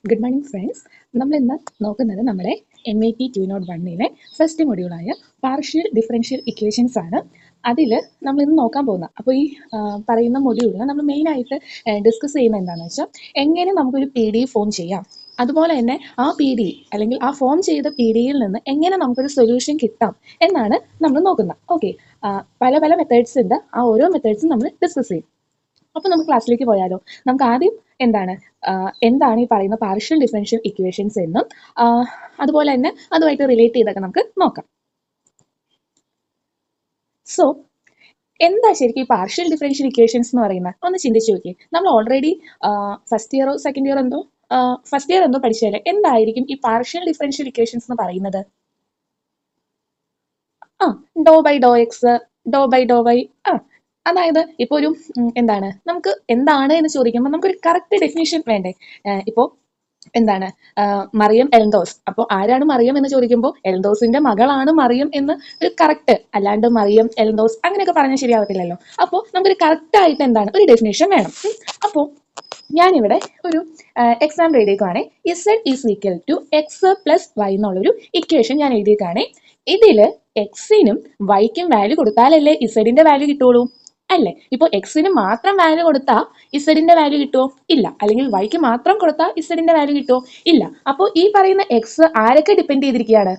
Good morning friends. നമ്മൾ ഇന്ന് നോക്കുന്നത് നമ്മളെ MAT 201 ഫസ്റ്റ് മൊഡ്യൂളായ പാർഷ്യൽ ഡിഫറൻഷ്യൽ ഇക്വേഷൻസ് ആണ്. അതിൽ നമ്മൾ ഇന്ന് നോക്കാൻ പോകുന്നത്. അപ്പോൾ ഈ പറയുന്ന മൊഡ്യൂളിൽ നമ്മൾ മെയിനായിട്ട് ഡിസ്കസ് ചെയ്യുന്നത് എന്താണെന്ന് വെച്ചാൽ എങ്ങനെ നമുക്കൊരു PDF ഫോം ചെയ്യാം, അതുപോലെ തന്നെ ആ PD അല്ലെങ്കിൽ ആ ഫോം ചെയ്ത PDയിൽ നിന്ന് എങ്ങനെ നമുക്കൊരു സൊല്യൂഷൻ കിട്ടാം എന്നാണ് നമ്മൾ നോക്കുന്നത്. ഓക്കെ, പല പല മെത്തേഡ്സ് ഉണ്ട്. ആ ഓരോ മെത്തേഡ്സും നമ്മൾ ഡിസ്കസ് ചെയ്യും. അപ്പോൾ നമുക്ക് ക്ലാസ്സിലേക്ക് പോയാലോ. നമുക്ക് ആദ്യം എന്താണ് ഈ പറയുന്ന പാർഷ്യൽ ഡിഫറൻഷ്യൽ ഇക്വേഷൻസ് എന്നും അതുപോലെ തന്നെ അതുമായിട്ട് റിലേറ്റ് ചെയ്തൊക്കെ നമുക്ക് നോക്കാം. സോ എന്താ ശരിക്കും ഈ പാർഷ്യൽ ഡിഫറൻഷ്യൽ ഇക്വേഷൻസ് എന്ന് പറയുന്നത്? ഒന്ന് ചിന്തിച്ചു നോക്കി. നമ്മൾ ഓൾറെഡി ഫസ്റ്റ് ഇയറോ സെക്കൻഡ് ഇയർ എന്തോ പഠിച്ചാലേ എന്തായിരിക്കും ഈ പാർഷ്യൽ ഡിഫറൻഷ്യൽ ഇക്വേഷൻസ് എന്ന് പറയുന്നത്? Doe by Dr x, doe by Dr y. അതായത് ഇപ്പോൾ ഒരു നമുക്ക് എന്താണ് എന്ന് ചോദിക്കുമ്പോൾ നമുക്കൊരു കറക്റ്റ് ഡെഫിനിഷൻ വേണ്ടേ? ഇപ്പോൾ മറിയം എൽദോസ്. അപ്പോൾ ആരാണ് മറിയം എന്ന് ചോദിക്കുമ്പോൾ എൽദോസിന്റെ മകളാണ് മറിയം എന്ന് ഒരു കറക്റ്റ്, അല്ലാണ്ട് മറിയം എൽദോസ് അങ്ങനെയൊക്കെ പറഞ്ഞാൽ ശരിയാവത്തില്ലല്ലോ. അപ്പോൾ നമുക്കൊരു കറക്റ്റ് ആയിട്ട് ഒരു ഡെഫിനേഷൻ വേണം. അപ്പോൾ ഞാനിവിടെ ഒരു എക്സാമ്പിൾ എഴുതിയേക്കാണ്. Z is equal to x plus y എന്നുള്ളൊരു ഇക്വേഷൻ ഞാൻ എഴുതിയേക്കാണ്. ഇതില് എക്സിനും വൈക്കും വാല്യൂ കൊടുത്താലല്ലേ ഇസഡിന്റെ വാല്യൂ കിട്ടുള്ളൂ, അല്ലേ? ഇപ്പോൾ എക്സിന് മാത്രം വാല്യൂ കൊടുത്താൽ ഇസഡിന്റെ വാല്യൂ കിട്ടുമോ? ഇല്ല. അല്ലെങ്കിൽ വൈക്ക് മാത്രം കൊടുത്താൽ ഇസഡിന്റെ വാല്യൂ കിട്ടുമോ? ഇല്ല. അപ്പോൾ ഈ പറയുന്ന എക്സ് ആരൊക്കെ ഡിപ്പെൻഡ് ചെയ്തിരിക്കുകയാണ്?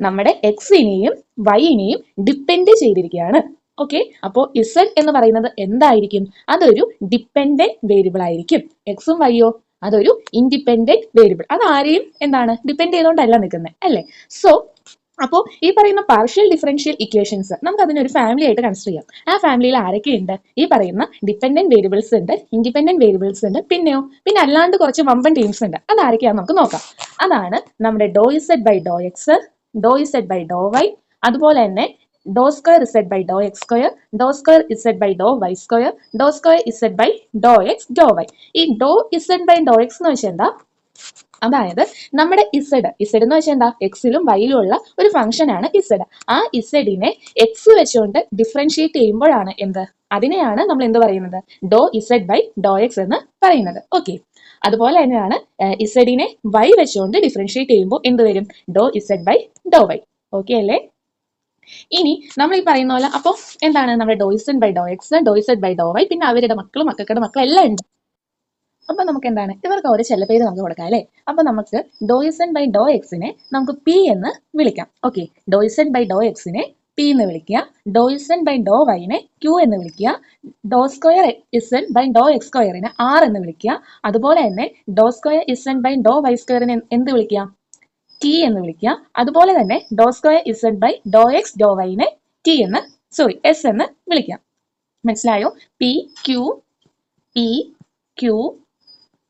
നമ്മുടെ എക്സിനെയും വൈനെയും ഡിപ്പെൻഡ് ചെയ്തിരിക്കുകയാണ്. ഓക്കെ, അപ്പോൾ ഇസഡ് എന്ന് പറയുന്നത് എന്തായിരിക്കും? അതൊരു ഡിപ്പെൻഡന്റ് വേരിയബിൾ ആയിരിക്കും. എക്സും വൈയോ അതൊരു ഇൻഡിപെൻഡന്റ് വേരിയബിൾ. അത് ആരെയും ഡിപ്പെൻഡ് ചെയ്തുകൊണ്ടല്ല നിൽക്കുന്നത്, അല്ലേ? സോ അപ്പോൾ ഈ പറയുന്ന പാർഷ്യൽ ഡിഫറൻഷ്യൽ ഇക്വേഷൻസ് നമുക്ക് അതിനൊരു ഫാമിലി ആയിട്ട് കൺസിഡർ ചെയ്യാം. ആ ഫാമിലിയിൽ ആരൊക്കെയുണ്ട്? ഈ പറയുന്ന ഡിപ്പെൻഡന്റ് വേരിയബിൾസ് ഉണ്ട്, ഇൻഡിപെൻഡന്റ് വേരിയബിൾസ് ഉണ്ട്, പിന്നെ അല്ലാണ്ട് കുറച്ച് വമ്പൻ ടീംസ് ഉണ്ട്. അത് ആരൊക്കെയാണെന്ന് നമുക്ക് നോക്കാം. അതാണ് നമ്മുടെ doe Z by Dr x, doe Z by Dr y, അതുപോലെ തന്നെ doe square z by Dr x square, doe square z by Dr y square, doe square z by Dr x doe y. ഈ ഡോ Z by Dr X എന്ന് വെച്ചാൽ എന്താ? അതായത് നമ്മുടെ Z എന്ന് വെച്ചാൽ എന്താ? എക്സിലും വൈയിലും ഉള്ള ഒരു ഫംഗ്ഷൻ ആണ് ഇസഡ്. ആ ഇസഡിനെ എക്സ് വെച്ചുകൊണ്ട് ഡിഫറൻഷിയേറ്റ് ചെയ്യുമ്പോഴാണ് അതിനെയാണ് നമ്മൾ എന്ത് പറയുന്നത്? ഡോ ഇസഡ് ബൈ ഡോ എക്സ് എന്ന് പറയുന്നത്. ഓക്കെ, അതുപോലെ തന്നെയാണ് ഇസഡിനെ വൈ വെച്ചുകൊണ്ട് ഡിഫറൻഷിയേറ്റ് ചെയ്യുമ്പോൾ എന്ത് വരും? ഡോ Z by Dr y. Okay അല്ലേ? ഇനി നമ്മൾ ഈ പറയുന്ന പോലെ അപ്പോൾ നമ്മുടെ doe Z by Dr x, doe Z by Dr y, പിന്നെ അവരുടെ മക്കളും മക്കളുടെ മക്കളും എല്ലാം ഉണ്ട്. അപ്പൊ നമുക്ക് ഇവർക്ക് ഒരു ചെല്ലപ്പേര് നമുക്ക് കൊടുക്കാം, അല്ലെ? അപ്പൊ നമുക്ക് ഡോ ഇസഡ് ബൈ ഡോ എക്സിനെ നമുക്ക് പി എന്ന് വിളിക്കാം. Okay, doe Z by doe എക്സിനെ പി എന്ന് വിളിക്കുക, ഡോ ഇസഡ് ബൈ ഡോ വൈനെ ക്യൂ എന്ന് വിളിക്കുക, doe square z by Dr x സ്ക്വയറിനെ ആർ എന്ന് വിളിക്കുക, അതുപോലെ തന്നെ doe square z by Dr y സ്ക്വയറിനെ എന്ത് വിളിക്കുക? ടി എന്ന് വിളിക്കുക. അതുപോലെ തന്നെ doe square z by Dr x doe വൈനെ എസ് എന്ന് വിളിക്കാം. മനസ്സിലായോ? പി ക്യൂ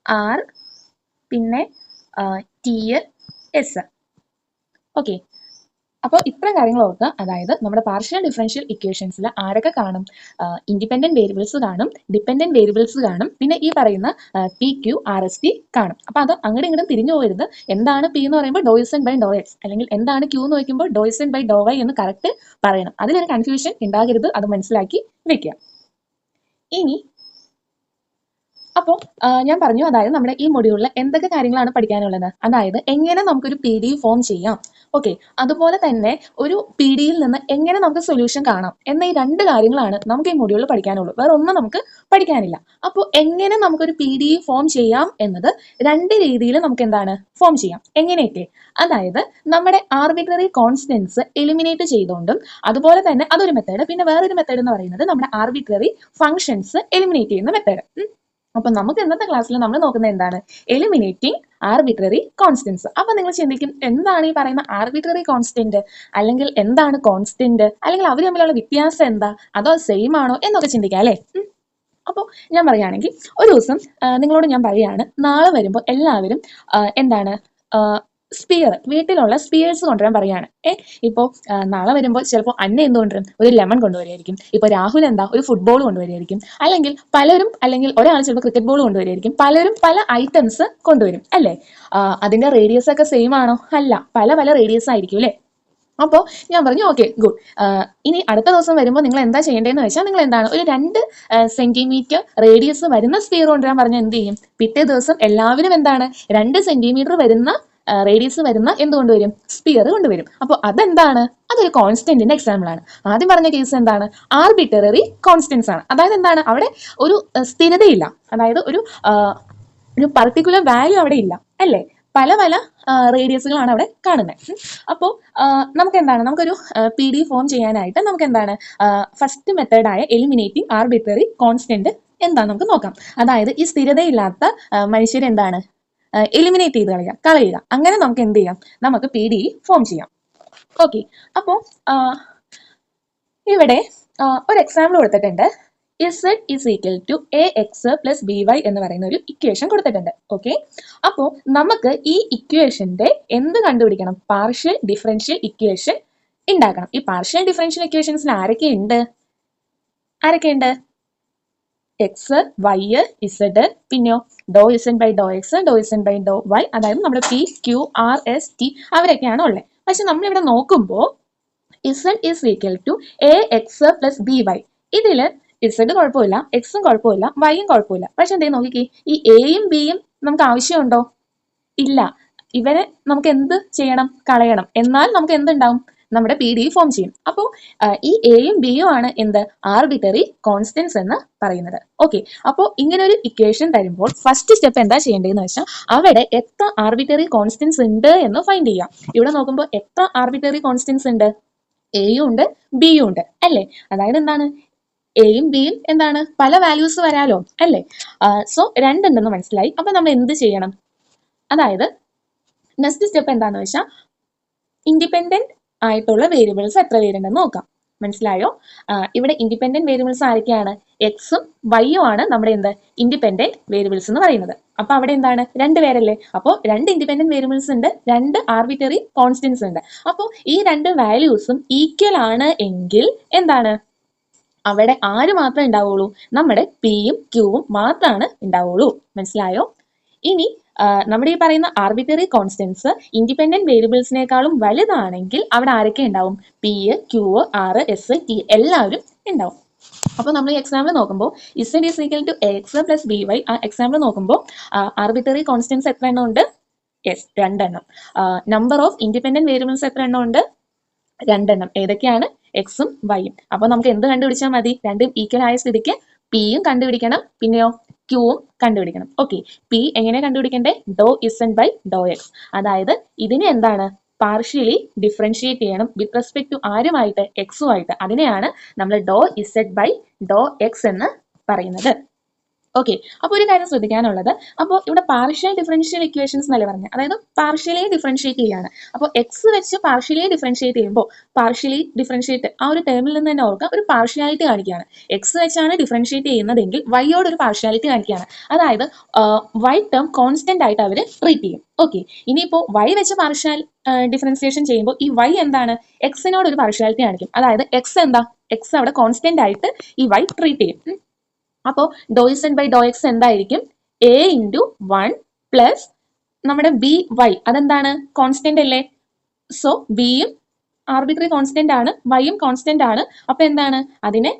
ആർ പിന്നെ ടി എസ്. ഓക്കെ, അപ്പോൾ ഇത്രയും കാര്യങ്ങൾ ഓർക്കുക. അതായത് നമ്മുടെ പാർഷ്യൽ ഡിഫറൻഷ്യൽ ഇക്വേഷൻസിൽ ആരൊക്കെ കാണും? ഇൻഡിപെൻഡന്റ് വേരിയബിൾസ് കാണും, ഡിപെൻഡന്റ് വേരിയബിൾസ് കാണും, പിന്നെ ഈ പറയുന്ന PQRST കാണും. അപ്പൊ അത് അങ്ങോട്ടും ഇങ്ങോട്ടും തിരിഞ്ഞു പോകരുത്. എന്താണ് പി എന്ന് പറയുമ്പോൾ ഡോ ഇസഡ് ബൈ ഡോ എക്സ്, അല്ലെങ്കിൽ എന്താണ് ക്യൂ എന്ന് വയ്ക്കുമ്പോൾ ഡോ ഇസഡ് ബൈ ഡോ വൈ എന്ന് കറക്റ്റ് പറയണം. അതിലൊരു കൺഫ്യൂഷൻ ഉണ്ടാകരുത്, അത് മനസ്സിലാക്കി വെക്കുക. ഇനി അപ്പോൾ ഞാൻ പറഞ്ഞു, അതായത് നമ്മുടെ ഈ മൊഡ്യൂളിൽ എന്തൊക്കെ കാര്യങ്ങളാണ് പഠിക്കാനുള്ളത്? അതായത് എങ്ങനെ നമുക്കൊരു PDF ഫോം ചെയ്യാം, ഓക്കെ, അതുപോലെ തന്നെ ഒരു PDയിൽ നിന്ന് എങ്ങനെ നമുക്ക് സൊല്യൂഷൻ കാണാം എന്ന ഈ രണ്ട് കാര്യങ്ങളാണ് നമുക്ക് ഈ മൊഡ്യൂളിൽ പഠിക്കാനുള്ളൂ. വേറെ ഒന്നും നമുക്ക് പഠിക്കാനില്ല. അപ്പോൾ എങ്ങനെ നമുക്കൊരു PDF ഫോം ചെയ്യാം എന്നത് രണ്ട് രീതിയിൽ നമുക്ക് ഫോം ചെയ്യാം. എങ്ങനെയൊക്കെ? അതായത് നമ്മുടെ ആർബിട്രറി കോൺസ്റ്റൻസ് എലിമിനേറ്റ് ചെയ്തുകൊണ്ടും, അതുപോലെ തന്നെ അതൊരു മെത്തേഡ്. പിന്നെ വേറൊരു മെത്തേഡ് എന്ന് പറയുന്നത് നമ്മുടെ ആർബിട്രറി ഫംഗ്ഷൻസ് എലിമിനേറ്റ് ചെയ്യുന്ന മെത്തേഡ്. അപ്പൊ നമുക്ക് ഇന്നത്തെ ക്ലാസ്സിൽ നമ്മൾ നോക്കുന്നത് എലിമിനേറ്റിംഗ് ആർബിട്രറി കോൺസ്റ്റൻസ്. അപ്പൊ നിങ്ങൾ ചിന്തിക്കും, എന്താണ് ഈ പറയുന്ന ആർബിട്രറി കോൺസ്റ്റന്റ്, അല്ലെങ്കിൽ എന്താണ് കോൺസ്റ്റന്റ്, അല്ലെങ്കിൽ അവർ തമ്മിലുള്ള വ്യത്യാസം എന്താ, അതോ സെയിം ആണോ എന്നൊക്കെ ചിന്തിക്കാം, അല്ലെ? അപ്പോൾ ഞാൻ പറയുകയാണെങ്കിൽ, ഒരു ദിവസം നിങ്ങളോട് ഞാൻ പറയുകയാണ്, നാളെ വരുമ്പോൾ എല്ലാവരും വീട്ടിലുള്ള സ്പിയേഴ്സ് കൊണ്ടുവരാൻ പറയാണ്. ഇപ്പോൾ നാളെ വരുമ്പോൾ ചിലപ്പോൾ അന്ന എന്ത് കൊണ്ടുവരും? ഒരു ലെമൺ കൊണ്ടുവരികയായിരിക്കും. ഇപ്പോൾ രാഹുൽ ഒരു ഫുട്ബോൾ കൊണ്ടുവരികയായിരിക്കും. അല്ലെങ്കിൽ ഒരാൾ ചിലപ്പോൾ ക്രിക്കറ്റ് ബോൾ കൊണ്ടുവരികയായിരിക്കും. പലരും പല ഐറ്റംസ് കൊണ്ടുവരും, അല്ലേ? അതിന്റെ റേഡിയസ് ഒക്കെ സെയിം ആണോ? അല്ല, പല പല റേഡിയസ് ആയിരിക്കും, അല്ലേ? അപ്പോൾ ഞാൻ പറഞ്ഞു ഓക്കെ ഗുഡ്. ഇനി അടുത്ത ദിവസം വരുമ്പോൾ നിങ്ങൾ എന്താ ചെയ്യേണ്ടതെന്ന് വെച്ചാൽ നിങ്ങൾ എന്താണ് ഒരു 2 സെന്റിമീറ്റർ റേഡിയസ് വരുന്ന സ്ഫിയർ കൊണ്ടുവരാൻ പറഞ്ഞാൽ എന്ത് ചെയ്യും? പിറ്റേ ദിവസം എല്ലാവരും എന്താണ് 2 സെന്റിമീറ്റർ വരുന്ന റേഡിയസ് വരുന്ന എന്ത് കൊണ്ടുവരും? സ്പിയർ കൊണ്ടുവരും. അപ്പോൾ അതെന്താണ്? അതൊരു കോൺസ്റ്റന്റിന്റെ എക്സാമ്പിൾ ആണ്. ആദ്യം പറഞ്ഞ കേസ് എന്താണ്? ആർബിറ്റററി കോൺസ്റ്റൻസ് ആണ്. അതായത് എന്താണ്? അവിടെ ഒരു സ്ഥിരതയില്ല. അതായത് ഒരു പർട്ടിക്കുലർ വാല്യൂ അവിടെ ഇല്ല അല്ലേ? പല പല റേഡിയസുകളാണ് അവിടെ കാണുന്നത്. അപ്പോൾ നമുക്ക് എന്താണ്? നമുക്കൊരു PD ഫോം ചെയ്യാനായിട്ട് നമുക്ക് എന്താണ് ഫസ്റ്റ് മെത്തേഡായ എലിമിനേറ്റിംഗ് ആർബിട്രറി കോൺസ്റ്റന്റ് എന്താ നമുക്ക് നോക്കാം. അതായത് ഈ സ്ഥിരതയില്ലാത്ത മനുഷ്യരെന്താണ് എലിമിനേറ്റ് ചെയ്ത് കളയുക. അങ്ങനെ നമുക്ക് എന്ത് ചെയ്യാം? നമുക്ക് PD ഫോം ചെയ്യാം. ഓക്കെ. അപ്പോൾ ഇവിടെ ഒരു എക്സാമ്പിൾ കൊടുത്തിട്ടുണ്ട്. Z is equal to AX plus BY എന്ന് പറയുന്ന ഒരു ഇക്വേഷൻ കൊടുത്തിട്ടുണ്ട്. ഓക്കെ. അപ്പോൾ നമുക്ക് ഈ ഇക്വേഷന്റെ എന്ത് കണ്ടുപിടിക്കണം? പാർഷ്യൽ ഡിഫറൻഷ്യൽ ഇക്വേഷൻ ഉണ്ടാക്കണം. ഈ പാർഷ്യൽ ഡിഫറൻഷ്യൽ ഇക്വേഷൻസിൽ ആരൊക്കെയുണ്ട്? എക്സ്, വൈ, ഇസഡ്, പിന്നെയോ doe Z by Dr x, doe Z by Dr y, അതായത് നമ്മുടെ P, Q, R, S, T അവരൊക്കെയാണ് ഉള്ളത്. പക്ഷെ നമ്മളിവിടെ നോക്കുമ്പോൾ Z is equal to AX plus BY. ഇതില് ഇസഡ് കുഴപ്പമില്ല, എക്സും കുഴപ്പമില്ല, വൈയും കുഴപ്പമില്ല. പക്ഷെ എന്തേ നോക്കിക്കേ, ഈ എയും ബിയും നമുക്ക് ആവശ്യമുണ്ടോ? ഇല്ല. ഇവരെ നമുക്ക് എന്ത് ചെയ്യണം? കളയണം. എന്നാൽ നമുക്ക് എന്തുണ്ടാവും? നമ്മുടെ PD ഫോം ചെയ്യും. അപ്പോൾ ഈ എയും ബിയും ആണ് എന്ത്? ആർബിറ്ററി കോൺസ്റ്റൻസ് എന്ന് പറയുന്നത്. ഓക്കെ. അപ്പോൾ ഇങ്ങനെ ഒരു ഇക്വേഷൻ തരുമ്പോൾ ഫസ്റ്റ് സ്റ്റെപ്പ് എന്താ ചെയ്യേണ്ടതെന്ന് വെച്ചാൽ അവിടെ എത്ര ആർബിറ്ററി കോൺസ്റ്റൻസ് ഉണ്ട് എന്ന് ഫൈൻഡ് ചെയ്യാം. ഇവിടെ നോക്കുമ്പോൾ എത്ര ആർബിറ്ററി കോൺസ്റ്റൻസ് ഉണ്ട്? എയും ഉണ്ട്, ബിയും ഉണ്ട് അല്ലേ? അതായത് എന്താണ്? എയും ബിയും എന്താണ്? പല വാല്യൂസ് വരാലോ അല്ലേ? സോ രണ്ടുണ്ടെന്ന് മനസ്സിലായി. അപ്പൊ നമ്മൾ എന്ത് ചെയ്യണം? അതായത് നെക്സ്റ്റ് സ്റ്റെപ്പ് എന്താന്ന് വെച്ചാൽ ഇൻഡിപെൻഡന്റ് ആയിട്ടുള്ള വേരിയബിൾസ് എത്ര പേരുണ്ടെന്ന് നോക്കാം. മനസ്സിലായോ? ഇവിടെ ഇൻഡിപെൻഡന്റ് വേരിയബിൾസ് ആരൊക്കെയാണ്? എക്സും വൈയും ആണ് നമ്മുടെ എന്ത്? ഇൻഡിപെൻഡന്റ് വേരിയബിൾസ് എന്ന് പറയുന്നത്. അപ്പൊ അവിടെ എന്താണ്? 2 പേരല്ലേ? അപ്പോൾ 2 ഇൻഡിപെൻഡന്റ് വേരിയബിൾസ് ഉണ്ട്, 2 ആർബിറ്ററി കോൺസ്റ്റൻസ് ഉണ്ട്. അപ്പോൾ ഈ 2 വാല്യൂസും ഈക്വൽ ആണ് എങ്കിൽ എന്താണ്? അവിടെ ആര് മാത്രമേ ഉണ്ടാവുള്ളൂ? നമ്മുടെ പിയും ക്യൂവും മാത്രമാണ് ഉണ്ടാവുള്ളൂ. മനസ്സിലായോ? ഇനി നമ്മുടെ ഈ പറയുന്ന ആർബിറ്ററി കോൺസ്റ്റൻസ് ഇൻഡിപെൻഡന്റ് വേരിയബിൾസിനേക്കാളും വലുതാണെങ്കിൽ അവിടെ ആരൊക്കെ ഉണ്ടാവും? P, Q, r, s, t എല്ലാവരും ഉണ്ടാവും. അപ്പോൾ നമ്മൾ ഈ എക്സാമ്പിൾ നോക്കുമ്പോൾ z is equal to x plus b y, ആ എക്സാമ്പിൾ നോക്കുമ്പോൾ ആർബിറ്ററി കോൺസ്റ്റൻസ് എത്ര എണ്ണം ഉണ്ട്? യെസ്, 2 എണ്ണം. നമ്പർ ഓഫ് ഇൻഡിപെൻഡന്റ് വേരിയബിൾസ് എത്ര എണ്ണം ഉണ്ട്? 2 എണ്ണം. ഏതൊക്കെയാണ്? എക്സും വൈയും. അപ്പോൾ നമുക്ക് എന്ത് കണ്ടുപിടിച്ചാൽ മതി? രണ്ടും ഈക്വൽ ആയ സ്ഥിതിക്ക് പിയും കണ്ടുപിടിക്കണം, പിന്നെയോ ക്യൂവും കണ്ടുപിടിക്കണം. ഓക്കെ. പി എങ്ങനെ കണ്ടുപിടിക്കണ്ടേ? ഡോ ഇസഡ് ബൈ ഡോ എക്സ്. അതായത് ഇതിനെ എന്താണ്? പാർഷ്യലി ഡിഫറൻഷിയേറ്റ് ചെയ്യണം വിത്ത് റെസ്പെക്ട് ടു ആരുമായിട്ട്? എക്സുമായിട്ട്. അതിനെയാണ് നമ്മൾ doe Z by Dr X എന്ന് പറയുന്നത്. ഓക്കെ. അപ്പോൾ ഒരു കാര്യം ശ്രദ്ധിക്കാനുള്ളത്, അപ്പോൾ ഇവിടെ പാർഷ്യൽ ഡിഫറൻഷ്യൽ ഇക്വേഷൻസ് എന്നല്ലേ പറഞ്ഞത്? അതായത് പാർഷ്യലി ഡിഫറൻഷിയേറ്റ് ചെയ്യാണ്. അപ്പോൾ എക്സ് വെച്ച് പാർഷ്യലി ഡിഫറൻഷിയേറ്റ് ചെയ്യുമ്പോൾ പാർഷ്യലി ഡിഫറൻഷിയേറ്റ് ആ ഒരു ടേമിൽ നിന്ന് തന്നെ ഓർക്കുക, ഒരു പാർഷ്യാലിറ്റി കാണിക്കുകയാണ്. എക്സ് വെച്ചാണ് ഡിഫറൻഷിയേറ്റ് ചെയ്യുന്നതെങ്കിൽ വൈയോട് ഒരു പാർഷ്യാലിറ്റി കാണിക്കുകയാണ്. അതായത് വൈ ടേം കോൺസ്റ്റന്റ് ആയിട്ട് അവർ ട്രീറ്റ് ചെയ്യും. ഓക്കെ. ഇനിയിപ്പോൾ വൈ വെച്ച് പാർഷ്യൽ ഡിഫറൻസിയേഷൻ ചെയ്യുമ്പോൾ ഈ വൈ എന്താണ്? എക്സിനോട് ഒരു പാർഷ്യാലിറ്റി കാണിക്കും. അതായത് എക്സ് എന്താ? എക്സ് അവിടെ കോൺസ്റ്റന്റ് ആയിട്ട് ഈ വൈ ട്രീറ്റ് ചെയ്യും. അപ്പോൾ doh Z by Dr X എന്തായിരിക്കും? എ ഇൻറ്റു 1 പ്ലസ് നമ്മുടെ ബി വൈ, അതെന്താണ്? കോൺസ്റ്റന്റ് അല്ലേ? സോ ബിയും ആർബിട്രറി കോൺസ്റ്റന്റ് ആണ്, വൈയും കോൺസ്റ്റന്റ് ആണ്. അപ്പൊ എന്താണ്? അതിനെ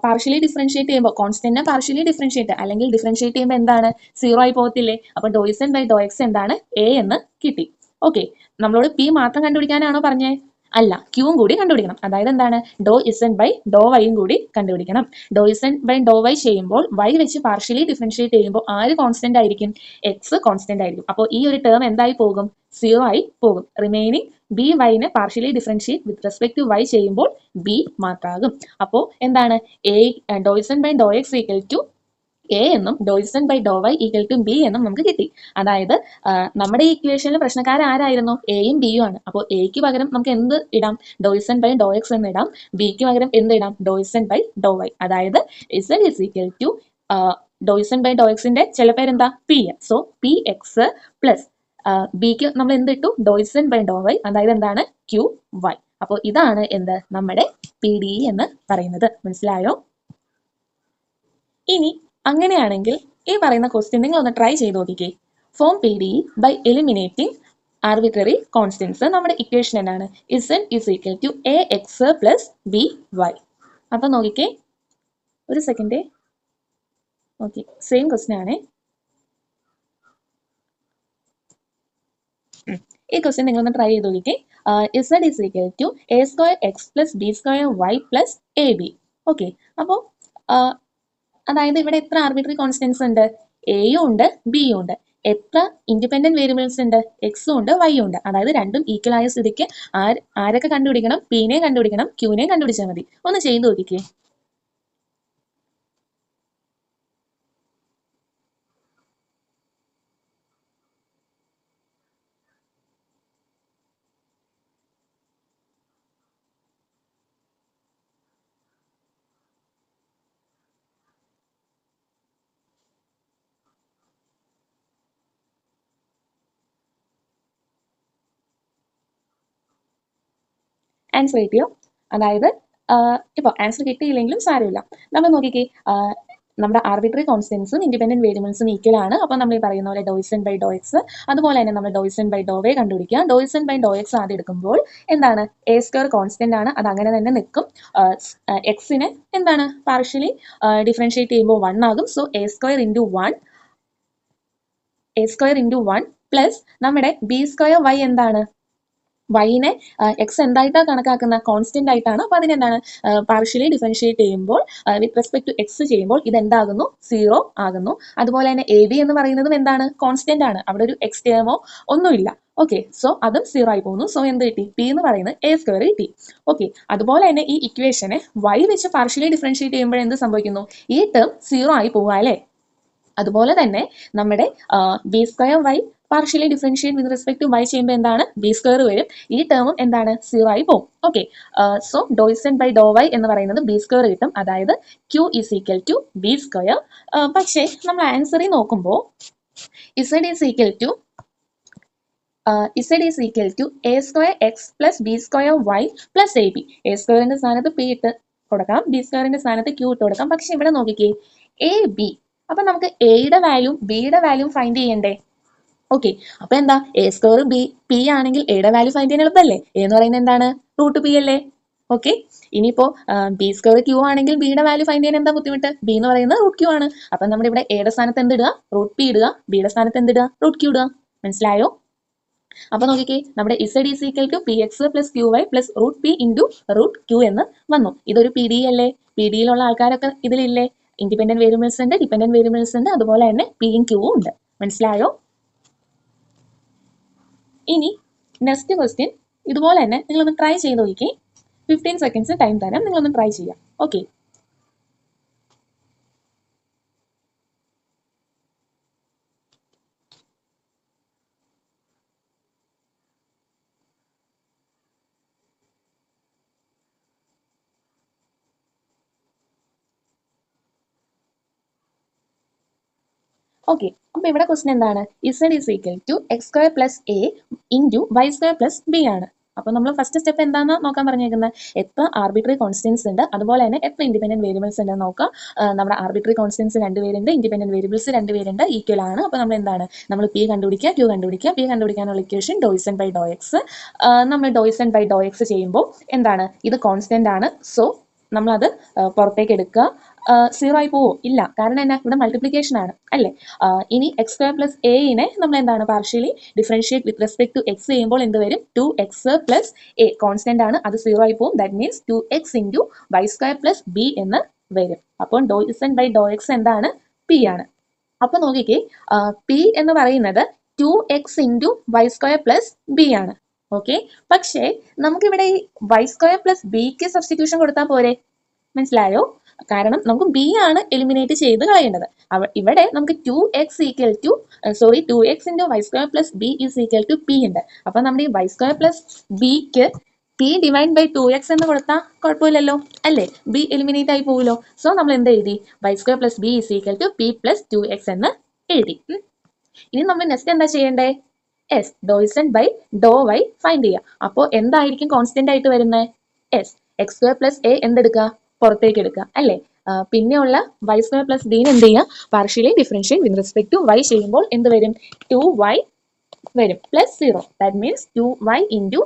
പാർഷ്യലി ഡിഫറൻഷിയേറ്റ് ചെയ്യുമ്പോൾ കോൺസ്റ്റന്റിനെ പാർഷ്യലി ഡിഫറൻഷിയേറ്റ് അല്ലെങ്കിൽ ഡിഫറൻഷിയേറ്റ് ചെയ്യുമ്പോൾ എന്താണ്? 0 ആയി പോകത്തില്ലേ? അപ്പൊ ഡോ ഇസഡ് ബൈ ഡോ എക്സ് എന്താണ്? എ എന്ന് കിട്ടി. ഓക്കെ. നമ്മളോട് പി മാത്രം കണ്ടുപിടിക്കാനാണോ പറഞ്ഞേ? അല്ല, ക്യൂവും കൂടി കണ്ടുപിടിക്കണം. അതായത് എന്താണ്? ഡോ ഇസഡ് ബൈ ഡോ വൈയും കൂടി കണ്ടുപിടിക്കണം. ഡോ ഇസഡ് ബൈ ഡോ വൈ ചെയ്യുമ്പോൾ വൈ വെച്ച് പാർഷ്യലി ഡിഫറൻഷിയേറ്റ് ചെയ്യുമ്പോൾ ആര് കോൺസ്റ്റന്റ് ആയിരിക്കും? എക്സ് കോൺസ്റ്റന്റ് ആയിരിക്കും. അപ്പോൾ ഈ ഒരു ടേം എന്തായി പോകും? 0 ആയി പോകും. റിമൈനിങ് ബി വൈനെ partially differentiate with respect to y ചെയ്യുമ്പോൾ ബി മാത്രമാകും. അപ്പോൾ എന്താണ്? ഡോ Z by Dr x equal to a എന്നും doe Z by Dr y equal to b എന്നും നമുക്ക് കിട്ടി. അതായത് നമ്മുടെ ഈ ഇക്വേഷനിൽ പ്രശ്നക്കാരായിരുന്നു? എയും ബിയും ആണ്. അപ്പോൾ എക്ക് പകരം നമുക്ക് എന്ത് ഇടാം? ഡോ ഇസഡ് ബൈ ഡോ എക്സ് എന്ന് ഇടാം. ബിക്ക് പകരം എന്ത് ഇടാം? ഡോ ഇസഡ് ബൈ ഡോ വൈ. അതായത് ഇസഡ് ഇസ് ഈക്വൽ ടു ഡോ ഇസഡ് ബൈ ഡോ എക്സിന്റെ ചില പേരെന്താ? P. So p x plus ബിക്ക് നമ്മൾ എന്ത് ഇട്ടു? ഡോ ഇസഡ് ബൈ ഡോ വൈ. അതായത് എന്താണ്? Q y. അപ്പോൾ ഇതാണ് എന്ത്? നമ്മുടെ PD എന്ന് പറയുന്നത്. മനസ്സിലായോ? ഇനി അങ്ങനെയാണെങ്കിൽ ഈ പറയുന്ന ക്വസ്റ്റ്യൻ നിങ്ങൾ ഒന്ന് ട്രൈ ചെയ്ത് നോക്കിക്കേ. Form PD by eliminating arbitrary constants. നമ്മുടെ ഇക്വേഷൻ എന്താണ്? Z is equal to a x plus b y. അപ്പൊ നോക്കിക്കേ, ഒരു സെക്കൻഡ്. ഓക്കെ, സെയിം ക്വസ്റ്റ്യൻ ആണ്. ഈ ക്വസ്റ്റ്യൻ നിങ്ങളൊന്ന് ട്രൈ ചെയ്ത് നോക്കിക്കേ. Z is equal to a square x plus b square y plus a b. Okay, അപ്പോൾ അതായത് ഇവിടെ എത്ര ആർബിട്രറി കോൺസ്റ്റൻസ് ഉണ്ട്? എയും ഉണ്ട് ബിയും ഉണ്ട്. എത്ര ഇൻഡിപെൻഡന്റ് വേരിയബിൾസ് ഉണ്ട്? എക്സും ഉണ്ട് വൈയും ഉണ്ട്. അതായത് രണ്ടും ഈക്വൽ ആയ സ്ഥിതിക്ക് ആരൊക്കെ കണ്ടുപിടിക്കണം? പിനെ കണ്ടുപിടിക്കണം, ക്യൂനെ കണ്ടുപിടിച്ചാൽ മതി. ഒന്ന് ചെയ്ത് നോക്കിക്കേ. ആൻസർ കിട്ടിയോ? അതായത് ഇപ്പോൾ ആൻസർ കിട്ടിയില്ലെങ്കിലും സാരമില്ല. നമ്മൾ നോക്കിക്കേ, നമ്മുടെ ആർബിട്രറി കോൺസ്റ്റൻസും ഇൻഡിപെൻഡന്റ് വേരിയബിൾസും ഈക്വൽ ആണ്. അപ്പോൾ നമ്മൾ ഈ പറയുന്ന പോലെ ഡോയ്സൺ ബൈ ഡോ എക്സ്, അതുപോലെ തന്നെ നമ്മൾ ഡോയ്സൺ ബൈ ഡോ വേ കണ്ടുപിടിക്കുക. ഡോയ്സൺ ബൈ ഡോ എക്സ് ആദ്യം എടുക്കുമ്പോൾ എന്താണ്? എ സ്ക്വയർ കോൺസ്റ്റന്റ് ആണ്, അത് അങ്ങനെ തന്നെ നിൽക്കും. എക്സിനെ എന്താണ് പാർഷ്യലി ഡിഫറൻഷിയേറ്റ് ചെയ്യുമ്പോൾ 1 ആകും. So A square into 1 plus നമ്മുടെ ബി സ്ക്വയർ വൈ എന്താണ്? വൈനെ എക്സ് എന്തായിട്ടാണ് കണക്കാക്കുന്ന? കോൺസ്റ്റന്റ് ആയിട്ടാണ്. അപ്പൊ അതിനെന്താണ് പാർഷ്യലി ഡിഫറൻഷിയേറ്റ് ചെയ്യുമ്പോൾ വിത്ത് റെസ്പെക്ട് ടു എക്സ് ചെയ്യുമ്പോൾ ഇത് എന്താകുന്നു? 0 ആകുന്നു. അതുപോലെ തന്നെ എ ബി എന്ന് പറയുന്നതും എന്താണ്? കോൺസ്റ്റന്റ് ആണ്. അവിടെ ഒരു എക്സ് ടേമോ ഒന്നുമില്ല. ഓക്കെ, സോ അതും 0 ആയി പോകുന്നു. സോ എന്ത് കിട്ടി? പി എന്ന് പറയുന്നത് എ സ്ക്വയർ കിട്ടി. ഓക്കെ, അതുപോലെ തന്നെ ഈ ഇക്വേഷനെ വൈ വെച്ച് പാർഷ്യലി ഡിഫറൻഷിയേറ്റ് ചെയ്യുമ്പോൾ എന്ത് സംഭവിക്കുന്നു? ഈ ടേം 0 ആയി പോവുക അല്ലേ? അതുപോലെ തന്നെ നമ്മുടെ b square y partially differentiate with respect to y ചെയ്യുമ്പോൾ എന്താണ്? ബി സ്ക്വയർ വരും. ഈ ടേമും എന്താണ്? 0 ആയി പോകും. ഓക്കെ, സോ ഡോയ്സൺ ബൈ ഡോ വൈ എന്ന് പറയുന്നത് ബി സ്ക്വയർ കിട്ടും. അതായത് q is equal to b square. പക്ഷേ നമ്മൾ ആൻസറിൽ നോക്കുമ്പോൾ z is equal to a square x plus b square y plus a b. A സ്ക്വയറിന്റെ സ്ഥാനത്ത് പി ഇട്ട് കൊടുക്കാം, ബി സ്ക്വയറിന്റെ സ്ഥാനത്ത് ക്യൂ ഇട്ട് കൊടുക്കാം. പക്ഷെ ഇവിടെ നോക്കിക്കേ, എ ബി. അപ്പൊ നമുക്ക് എയുടെ വാല്യൂ ബിയുടെ വാല്യൂ ഫൈൻഡ് ചെയ്യണ്ടേ? ഓക്കെ, അപ്പൊ എന്താ? എ സ്ക്വയർ ബി പി ആണെങ്കിൽ എയുടെ വാല്യൂ ഫൈൻഡ് ചെയ്യാൻ എളുപ്പമല്ലേ? എ എന്ന് പറയുന്നത് എന്താണ്? റൂട്ട് പി അല്ലേ? ഓക്കെ, ഇനിയിപ്പോ ബി സ്ക്വയർ ക്യൂ ആണെങ്കിൽ ബിയുടെ വാല്യൂ ഫൈൻഡ് ചെയ്യാൻ എന്താ ബുദ്ധിമുട്ട്? ബി എന്ന് പറയുന്നത് റൂട്ട് ക്യൂ ആണ്. അപ്പൊ നമ്മുടെ ഇവിടെ എയുടെ സ്ഥാനത്ത് എന്ത് ഇടുക? റൂട്ട് പി ഇടുക. ബിയുടെ സ്ഥാനത്ത് എന്ത് ഇടുക? റൂട്ട് ക്യൂ ഇടുക. മനസ്സിലായോ? അപ്പൊ നോക്കിക്കേ, നമ്മുടെ z is equal to p x plus q y plus root p into root q എന്ന് വന്നു. ഇതൊരു പി ഡി അല്ലേ? പി ഡിയിലുള്ള ആൾക്കാരൊക്കെ ഇതിലില്ലേ? ഇൻഡിപെൻഡന്റ് വേരിയബിൾസ് ഉണ്ട്, ഡിപെൻഡന്റ് വേരിയബിൾസ് ഉണ്ട്, അതുപോലെ തന്നെ പിയും ക്യൂവും ഉണ്ട്. മനസ്സിലായോ? ഇനി നെക്സ്റ്റ് ക്വസ്റ്റ്യൻ ഇതുപോലെ തന്നെ നിങ്ങളൊന്ന് ട്രൈ ചെയ്ത് നോക്കിക്കേ. 15 സെക്കൻഡ്സ് ടൈം തരാം, നിങ്ങളൊന്ന് ട്രൈ ചെയ്യാം. Okay, okay. അപ്പൊ ഇവിടെ ക്വസ്റ്റ്യൻ എന്താണ്? Z is equal to x square plus a into y square plus b ആണ്. അപ്പൊ നമ്മൾ ഫസ്റ്റ് സ്റ്റെപ്പ് എന്താണെന്ന് നോക്കാൻ പറഞ്ഞേക്കുന്നത്? എത്ര ആർബിട്രറി കോൺസ്റ്റൻസ് ഉണ്ട്, അതുപോലെ തന്നെ എത്ര ഇൻഡിപെൻഡന്റ് വേരിയബിൾസ് ഉണ്ടെന്ന് നോക്കാം. നമ്മുടെ ആർബിട്രറി കോൺസ്റ്റൻസ് 2 പേരുണ്ട്, ഇൻഡിപെൻഡന്റ് വേരിയബിൾസ് 2 പേരുണ്ട്, ഈക്വൽ ആണ്. അപ്പൊ നമ്മൾ എന്താണ്? നമ്മൾ പി കണ്ടുപിടിക്കുക, ക്യൂ കണ്ടുപിടിക്കുക. പി കണ്ടുപിടിക്കാനുള്ള ഇക്വേഷൻ ഡോയ്സൺ ബൈ ഡോ എക്സ്. നമ്മൾ ഡോയ്സൺ ബൈ ഡോ എക്സ് ചെയ്യുമ്പോൾ എന്താണ്? ഇത് കോൺസ്റ്റന്റ് ആണ്. സോ നമ്മളത് പുറത്തേക്ക് എടുക്കുക. 0 ആയി പോവോ? ഇല്ല. കാരണം എന്നാ? ഇവിടെ മൾട്ടിപ്ലിക്കേഷൻ ആണ് അല്ലേ? ഇനി എക്സ് സ്ക്വയർ പ്ലസ് എനെ നമ്മൾ എന്താണ്? Partially differentiate with respect to x ചെയ്യുമ്പോൾ എന്ത് വരും? 2x പ്ലസ് എ കോൺസ്റ്റന്റ് ആണ്, അത് 0 ആയി പോകും. That means 2x into y square plus b എന്ന് വരും. അപ്പോൾ ഡോയ്സൺ ബൈ ഡോ എക്സ് എന്താണ്? പി ആണ്. അപ്പൊ നോക്കിക്കേ, പി എന്ന് പറയുന്നത് 2x into y square plus b ആണ്. ഓക്കെ, പക്ഷേ നമുക്കിവിടെ ഈ വൈ സ്ക്വയർ പ്ലസ് ബിക്ക് സബ്സ്റ്റിറ്റ്യൂഷൻ കൊടുത്താൽ പോരെ? മനസ്സിലായോ? കാരണം നമുക്ക് ബി ആണ് എലിമിനേറ്റ് ചെയ്ത് കളയേണ്ടത്. ഇവിടെ നമുക്ക് 2x into y square plus b is equal to p ഉണ്ട്. അപ്പൊ നമ്മുടെ ഈ വൈ സ്ക്വയർ പ്ലസ് ബിക്ക് പി ഡിവൈഡ് ബൈ 2x എന്ന് കൊടുത്താൽ കുഴപ്പമില്ലല്ലോ അല്ലേ? ബി എലിമിനേറ്റ് ആയി പോകുമല്ലോ. സോ നമ്മൾ എന്ത് എഴുതി? Y square plus b is equal to p plus 2x എന്ന് എഴുതി. ഇനി നമ്മൾ നെക്സ്റ്റ് എന്താ ചെയ്യേണ്ടേ? എസ് ഡോയ്സൺ ബൈ ഡോ വൈ ഫൈൻഡ് ചെയ്യുക. അപ്പോൾ എന്തായിരിക്കും കോൺസ്റ്റന്റ് ആയിട്ട് വരുന്നത്? Yes x square plus a എന്തെടുക്കുക? പുറത്തേക്ക് എടുക്കുക അല്ലേ? പിന്നെയുള്ള വൈ സ്ക്വയർ പ്ലസ് ബിനെ എന്ത് ചെയ്യുക? Partially differentiate with respect to y ചെയ്യുമ്പോൾ എന്ത് വരും? 2y വരും plus 0. That means 2y into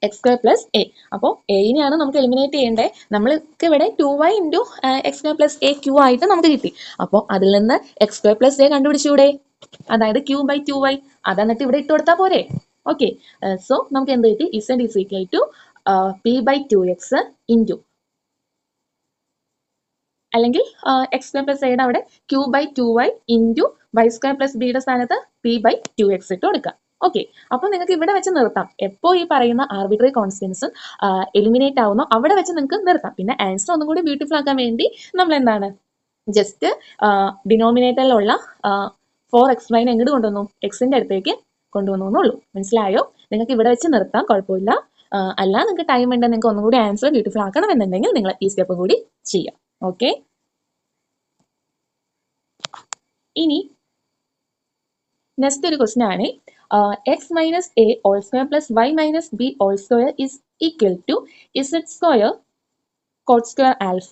x square plus a. അപ്പോൾ എയിനെയാണ് നമുക്ക് എലിമിനേറ്റ് ചെയ്യേണ്ടത്. നമ്മൾക്ക് ഇവിടെ 2y into x square plus a q ആയിട്ട് നമുക്ക് കിട്ടി. അപ്പോൾ അതിൽ നിന്ന് എക്സ് സ്ക്വയർ പ്ലസ് എ കണ്ടുപിടിച്ചൂടെ, അതായത് ക്യൂ ബൈ 2y. അത് എന്നിട്ട് ഇവിടെ ഇട്ട് കൊടുത്താൽ പോരെ. ഓക്കെ, സോ നമുക്ക് എന്ത് കിട്ടി, z is equal to p by 2x into, അല്ലെങ്കിൽ എക്സ് സ്ക്വയർ പ്ലസ് എയുടെ അവിടെ q by 2y into y square plus ബിയുടെ സ്ഥാനത്ത് പി ബൈ 2x ഇട്ട് കൊടുക്കുക. ഓക്കെ, അപ്പോൾ നിങ്ങൾക്ക് ഇവിടെ വെച്ച് നിർത്താം. എപ്പോൾ ഈ പറയുന്ന ആർബിട്രറി കോൺസ്റ്റൻസ് എലിമിനേറ്റ് ആവുന്നോ അവിടെ വെച്ച് നിങ്ങൾക്ക് നിർത്താം. പിന്നെ ആൻസർ ഒന്നും കൂടി ബ്യൂട്ടിഫുൾ ആക്കാൻ വേണ്ടി നമ്മൾ എന്താണ് ജസ്റ്റ് ഡിനോമിനേറ്ററിലുള്ള 4xy എങ്ങോട്ട് കൊണ്ടുവന്നു, എക്സിന്റെ അടുത്തേക്ക് കൊണ്ടുവന്നു എന്നുള്ളൂ. മനസ്സിലായോ? നിങ്ങൾക്ക് ഇവിടെ വെച്ച് നിർത്താം, കുഴപ്പമില്ല. അല്ല നിങ്ങൾക്ക് ടൈം ഉണ്ട്, നിങ്ങൾക്ക് ഒന്നും കൂടി ആൻസർ ബ്യൂട്ടിഫുൾ ആക്കണം എന്നുണ്ടെങ്കിൽ നിങ്ങൾ ഈ സ്റ്റെപ്പ് കൂടി ചെയ്യാം. ഓക്കെ, ഇനി നെക്സ്റ്റ് ഒരു ക്വസ്റ്റ്യൻ ആണ്, x minus a all square plus y minus b whole square is equal to z square cot square alpha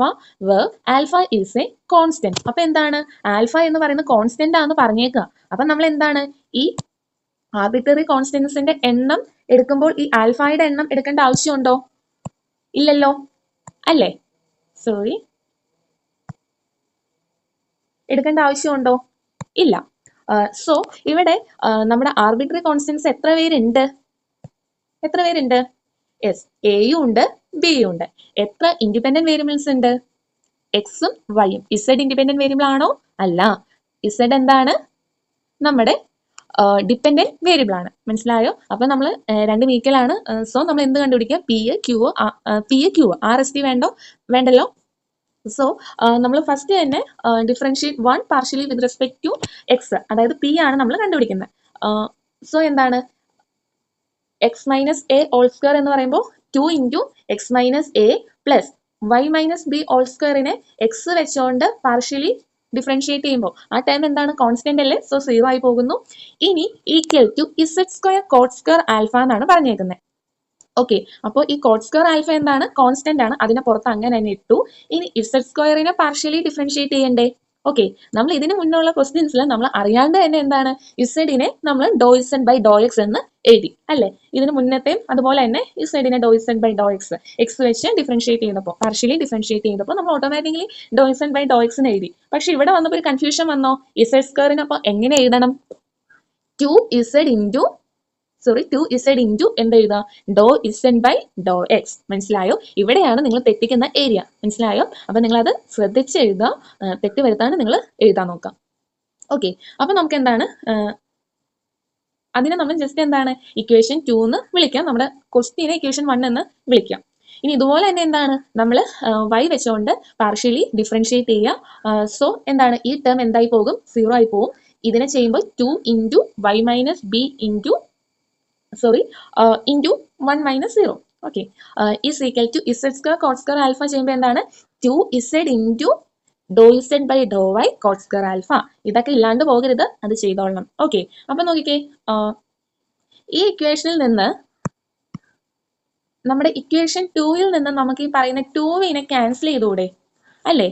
where alpha is a constant. അപ്പൊ എന്താണ് ആൽഫ എന്ന് പറയുന്ന കോൺസ്റ്റന്റ് ആണെന്ന് പറഞ്ഞേക്കുക. അപ്പൊ നമ്മൾ എന്താണ് ഈ ആർബിട്രറി കോൺസ്റ്റന്റ്സിന്റെ എണ്ണം എടുക്കുമ്പോൾ ഈ ആൽഫയുടെ എണ്ണം എടുക്കേണ്ട ആവശ്യമുണ്ടോ? ഇല്ലല്ലോ, അല്ലേ? സോറി, എടുക്കേണ്ട ആവശ്യമുണ്ടോ? ഇല്ല. സോ ഇവിടെ നമ്മുടെ ആർബിട്രറി കോൺസ്റ്റന്റ്സ് എത്ര പേരുണ്ട്? യെസ്, എയും ഉണ്ട് ബിയും ഉണ്ട്. എത്ര ഇൻഡിപെൻഡന്റ് വേരിയബിൾസ് ഉണ്ട്? എക്സും വൈയും. ഇസഡ് ഇൻഡിപെൻഡന്റ് വേരിയബിൾ ആണോ? അല്ല. ഇസഡ് എന്താണ്? നമ്മുടെ ഡിപെൻഡന്റ് വേരിയബിൾ ആണ്. മനസ്സിലായോ? അപ്പൊ നമ്മൾ രണ്ടും ഈക്വൽ ആണ്. സോ നമ്മൾ എന്ത് കണ്ടുപിടിക്കുക? P q. RST വേണ്ടല്ലോ. സോ നമ്മൾ ഫസ്റ്റ് തന്നെ differentiate 1 partially with respect to x, അതായത് പി ആണ് നമ്മൾ കണ്ടുപിടിക്കുന്നത്. സോ എന്താണ് x minus a all square എന്ന് പറയുമ്പോൾ 2 into x minus a plus y minus b whole സ്ക്വയറിനെ എക്സ് വെച്ചുകൊണ്ട് പാർഷ്യലി ഡിഫറൻഷിയേറ്റ് ചെയ്യുമ്പോൾ ആ ടൈം എന്താണ്? കോൺസ്റ്റന്റ് അല്ലേ? സോ 0 ആയി പോകുന്നു. ഇനി equal to z square cot square alpha എന്നാണ് പറഞ്ഞേക്കുന്നത്. ഓക്കെ, അപ്പോൾ ഈ കോട്ട് സ്ക്വയർ ആൽഫ എന്താണ്? കോൺസ്റ്റന്റ് ആണ്. അതിനെ പുറത്ത് അങ്ങനെ തന്നെ ഇട്ടു. ഇനി ഇസഡ് സ്ക്വയറിനെ പാർഷ്യലി ഡിഫറൻഷിയേറ്റ് ചെയ്യണ്ടേ? ഓക്കെ, നമ്മൾ ഇതിന് മുന്നുള്ള ക്വസ്റ്റ്യൻസിൽ നമ്മൾ അറിയാണ്ട് തന്നെ എന്താണ് ഇസഡിനെ നമ്മൾ doe Z by Dr X എന്ന് എഴുതി, അല്ലേ? ഇതിന് മുന്നത്തെയും അതുപോലെ തന്നെ ഇസഡിനെ doe Z by Dr x വെച്ച് ഡിഫറൻഷിയേറ്റ് ചെയ്തപ്പോൾ, പാർഷ്യലി ഡിഫറൻഷിയേറ്റ് ചെയ്തപ്പോൾ നമ്മൾ automatically doe Z by Dr X എന്ന് എഴുതി. പക്ഷെ ഇവിടെ വന്നപ്പോൾ ഒരു കൺഫ്യൂഷൻ വന്നോ? ഇസഡ് സ്ക്വയറിന് അപ്പോൾ എങ്ങനെ എഴുതണം? 2z ഇൻറ്റു എന്ത് എഴുതാം? ഡോ ഇസഡ് ബൈ ഡോ എക്സ്. മനസ്സിലായോ? ഇവിടെയാണ് നിങ്ങൾ തെറ്റിക്കുന്ന ഏരിയ. മനസ്സിലായോ? അപ്പൊ നിങ്ങൾ അത് ശ്രദ്ധിച്ച് എഴുതുക, തെറ്റ് വരുത്താണ്ട് നിങ്ങൾ എഴുതാൻ നോക്കാം. ഓക്കെ, അപ്പൊ നമുക്ക് എന്താണ് അതിനെ നമ്മൾ ജസ്റ്റ് എന്താണ് ഇക്വേഷൻ 2 എന്ന് വിളിക്കാം, നമ്മുടെ ക്വസ്റ്റ്യനെ ഇക്വേഷൻ 1 എന്ന് വിളിക്കാം. ഇനി ഇതുപോലെ തന്നെ എന്താണ് നമ്മൾ y വെച്ചുകൊണ്ട് പാർഷ്യലി ഡിഫറൻഷിയേറ്റ് ചെയ്യുക. സോ എന്താണ് ഈ ടേം എന്തായി പോകും? 0 ആയി പോകും. ഇതിനെ ചെയ്യുമ്പോൾ 2 into y minus b into into 1 minus 0. Okay, is equal to z square cot square alpha ചെയ്യുമ്പോൾ എന്താണ് 2z into Dr Z by Dr y cot square alpha. ഇതൊക്കെ ഇല്ലാണ്ട് പോകരുത്, അത് ചെയ്തോളണം. ഓക്കെ, അപ്പൊ നോക്കിക്കേ, ഈ ഇക്വേഷനിൽ നിന്ന് നമ്മുടെ ഇക്വേഷൻ 2ൽ നിന്ന് നമുക്ക് ഈ പറയുന്ന 2വിനെ ക്യാൻസൽ ചെയ്തുകൂടെ? അല്ലേ?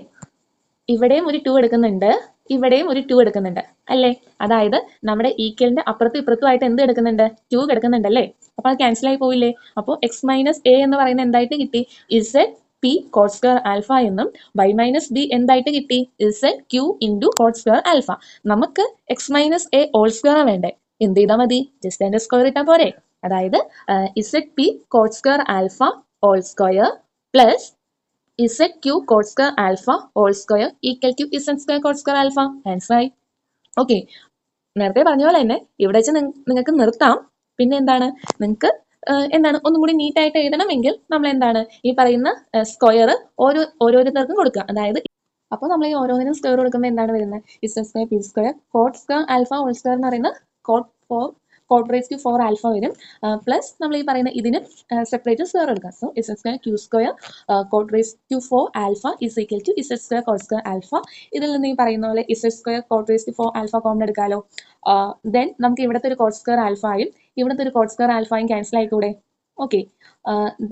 ഇവിടെയും ഒരു 2 എടുക്കുന്നുണ്ട്, ഇവിടെയും ഒരു 2 എടുക്കുന്നുണ്ട്, അല്ലേ? അതായത് നമ്മുടെ ഈക്വലിന്റെ അപ്പുറത്തും ഇപ്പുറത്തുമായിട്ട് എന്ത് എടുക്കുന്നുണ്ട്? 2 കിടക്കുന്നുണ്ടല്ലേ? അപ്പൊ അത് ക്യാൻസൽ ആയി പോയില്ലേ? അപ്പോൾ എക്സ് മൈനസ് എ എന്ന് പറയുന്നത് എന്തായിട്ട് കിട്ടി? Z p cot square alpha എന്നും വൈ മൈനസ് ബി എന്തായിട്ട് കിട്ടി? Z q into cot square alpha. നമുക്ക് x minus a all square വേണ്ടേ? എന്ത് ചെയ്താൽ മതി? ജസ്റ്റ് അതിന്റെ സ്ക്വയർ ഇട്ടാൽ പോരെ? അതായത് z p cot square alpha whole square plus z q cot square alpha whole square equal to z square cot square alpha. Answer ആയി. ഓക്കെ, നേരത്തെ പറഞ്ഞ പോലെ തന്നെ ഇവിടെ വെച്ച് നിങ്ങൾക്ക് നിർത്താം. പിന്നെ എന്താണ് നിങ്ങൾക്ക് ഒന്നും കൂടി നീറ്റ് ആയിട്ട് എഴുതണമെങ്കിൽ നമ്മൾ എന്താണ് ഈ പറയുന്ന സ്ക്വയർ ഓരോരുത്തർക്കും കൊടുക്കുക. അതായത് അപ്പോൾ നമ്മൾ ഈ ഓരോന്നിനും സ്ക്വയർ കൊടുക്കുമ്പോൾ എന്താണ് വരുന്നത്? Z square p square cot square alpha whole square എന്ന് പറയുന്ന കോട്ട് റേസ് ടു 4 ആൽഫ വരും. പ്ലസ് നമ്മൾ ഈ പറയുന്ന ഇതിന് സെപ്പറേറ്റ് സ്ക്വയർ എടുക്കാം. So z square q square cot raise to 4 alpha is equal to z square cot square alpha. ഇതിൽ നിന്ന് ഈ പറയുന്ന പോലെ z square cot raise to 4 alpha common എടുക്കാമല്ലോ. ദെൻ നമുക്ക് ഇവിടുത്തെ ഒരു കോട്ട് സ്ക്വയർ ആൽഫയും ഇവിടുത്തെ ഒരു കോട്ട് സ്ക്വയർ ആൽഫയും ക്യാൻസൽ ആയിക്കൂടെ? ഓക്കെ,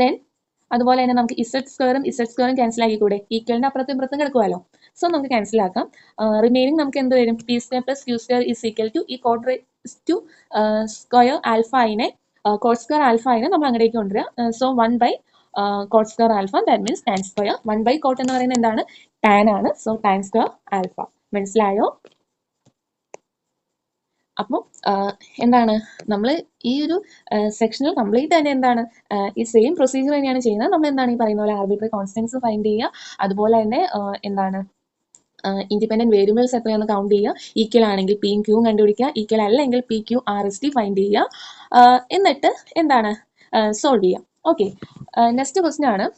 ദെൻ അതുപോലെ തന്നെ നമുക്ക് ഇസഡ് സ്ക്വയറും ക്യാൻസൽ ആക്കിക്കൂടെ? ഈക്വലിന്റെ അപ്പുറത്തും ഇപ്പുറത്തും കിടക്കുമല്ലോ. സോ നമുക്ക് ക്യാൻസൽ ആക്കാം. റിമൈനിങ് നമുക്ക് എന്ത് വരും? P square plus q square is equal to ഈ കോട്ട് ടു സ്ക്വയർ ആൽഫൈനെ കോട്ട് സ്ക്വയർ ആൽഫൈനെ നമ്മൾ അങ്ങോട്ടേക്ക് കൊണ്ടുവരിക. So 1 by cot square alpha, that means tan square. 1 by cot എന്ന് പറയുന്നത് എന്താണ്? ടാൻ ആണ്. So tan square alpha. മനസ്സിലായോ? അപ്പോൾ എന്താണ് നമ്മൾ ഈ ഒരു സെക്ഷനിൽ കംപ്ലീറ്റ് തന്നെ എന്താണ് ഈ സെയിം പ്രൊസീജിയർ തന്നെയാണ് ചെയ്യുന്നത്. നമ്മൾ എന്താണ് ഈ പറയുന്ന പോലെ ആർബിട്രറി കോൺസ്റ്റൻസ് ഫൈൻഡ് ചെയ്യുക, അതുപോലെ തന്നെ എന്താണ് ഇൻഡിപെൻഡന്റ് വേരിയബിൾസ് എത്രയാണെന്ന് കൗണ്ട് ചെയ്യുക, ഈക്വൽ ആണെങ്കിൽ പിയും ക്യൂവും കണ്ടുപിടിക്കുക, ഈക്വൽ അല്ലെങ്കിൽ p Q r s t find ചെയ്യുക, എന്നിട്ട് എന്താണ് സോൾവ് ചെയ്യുക. ഓക്കെ, നെക്സ്റ്റ് ക്വസ്റ്റ്യൻ ആണ്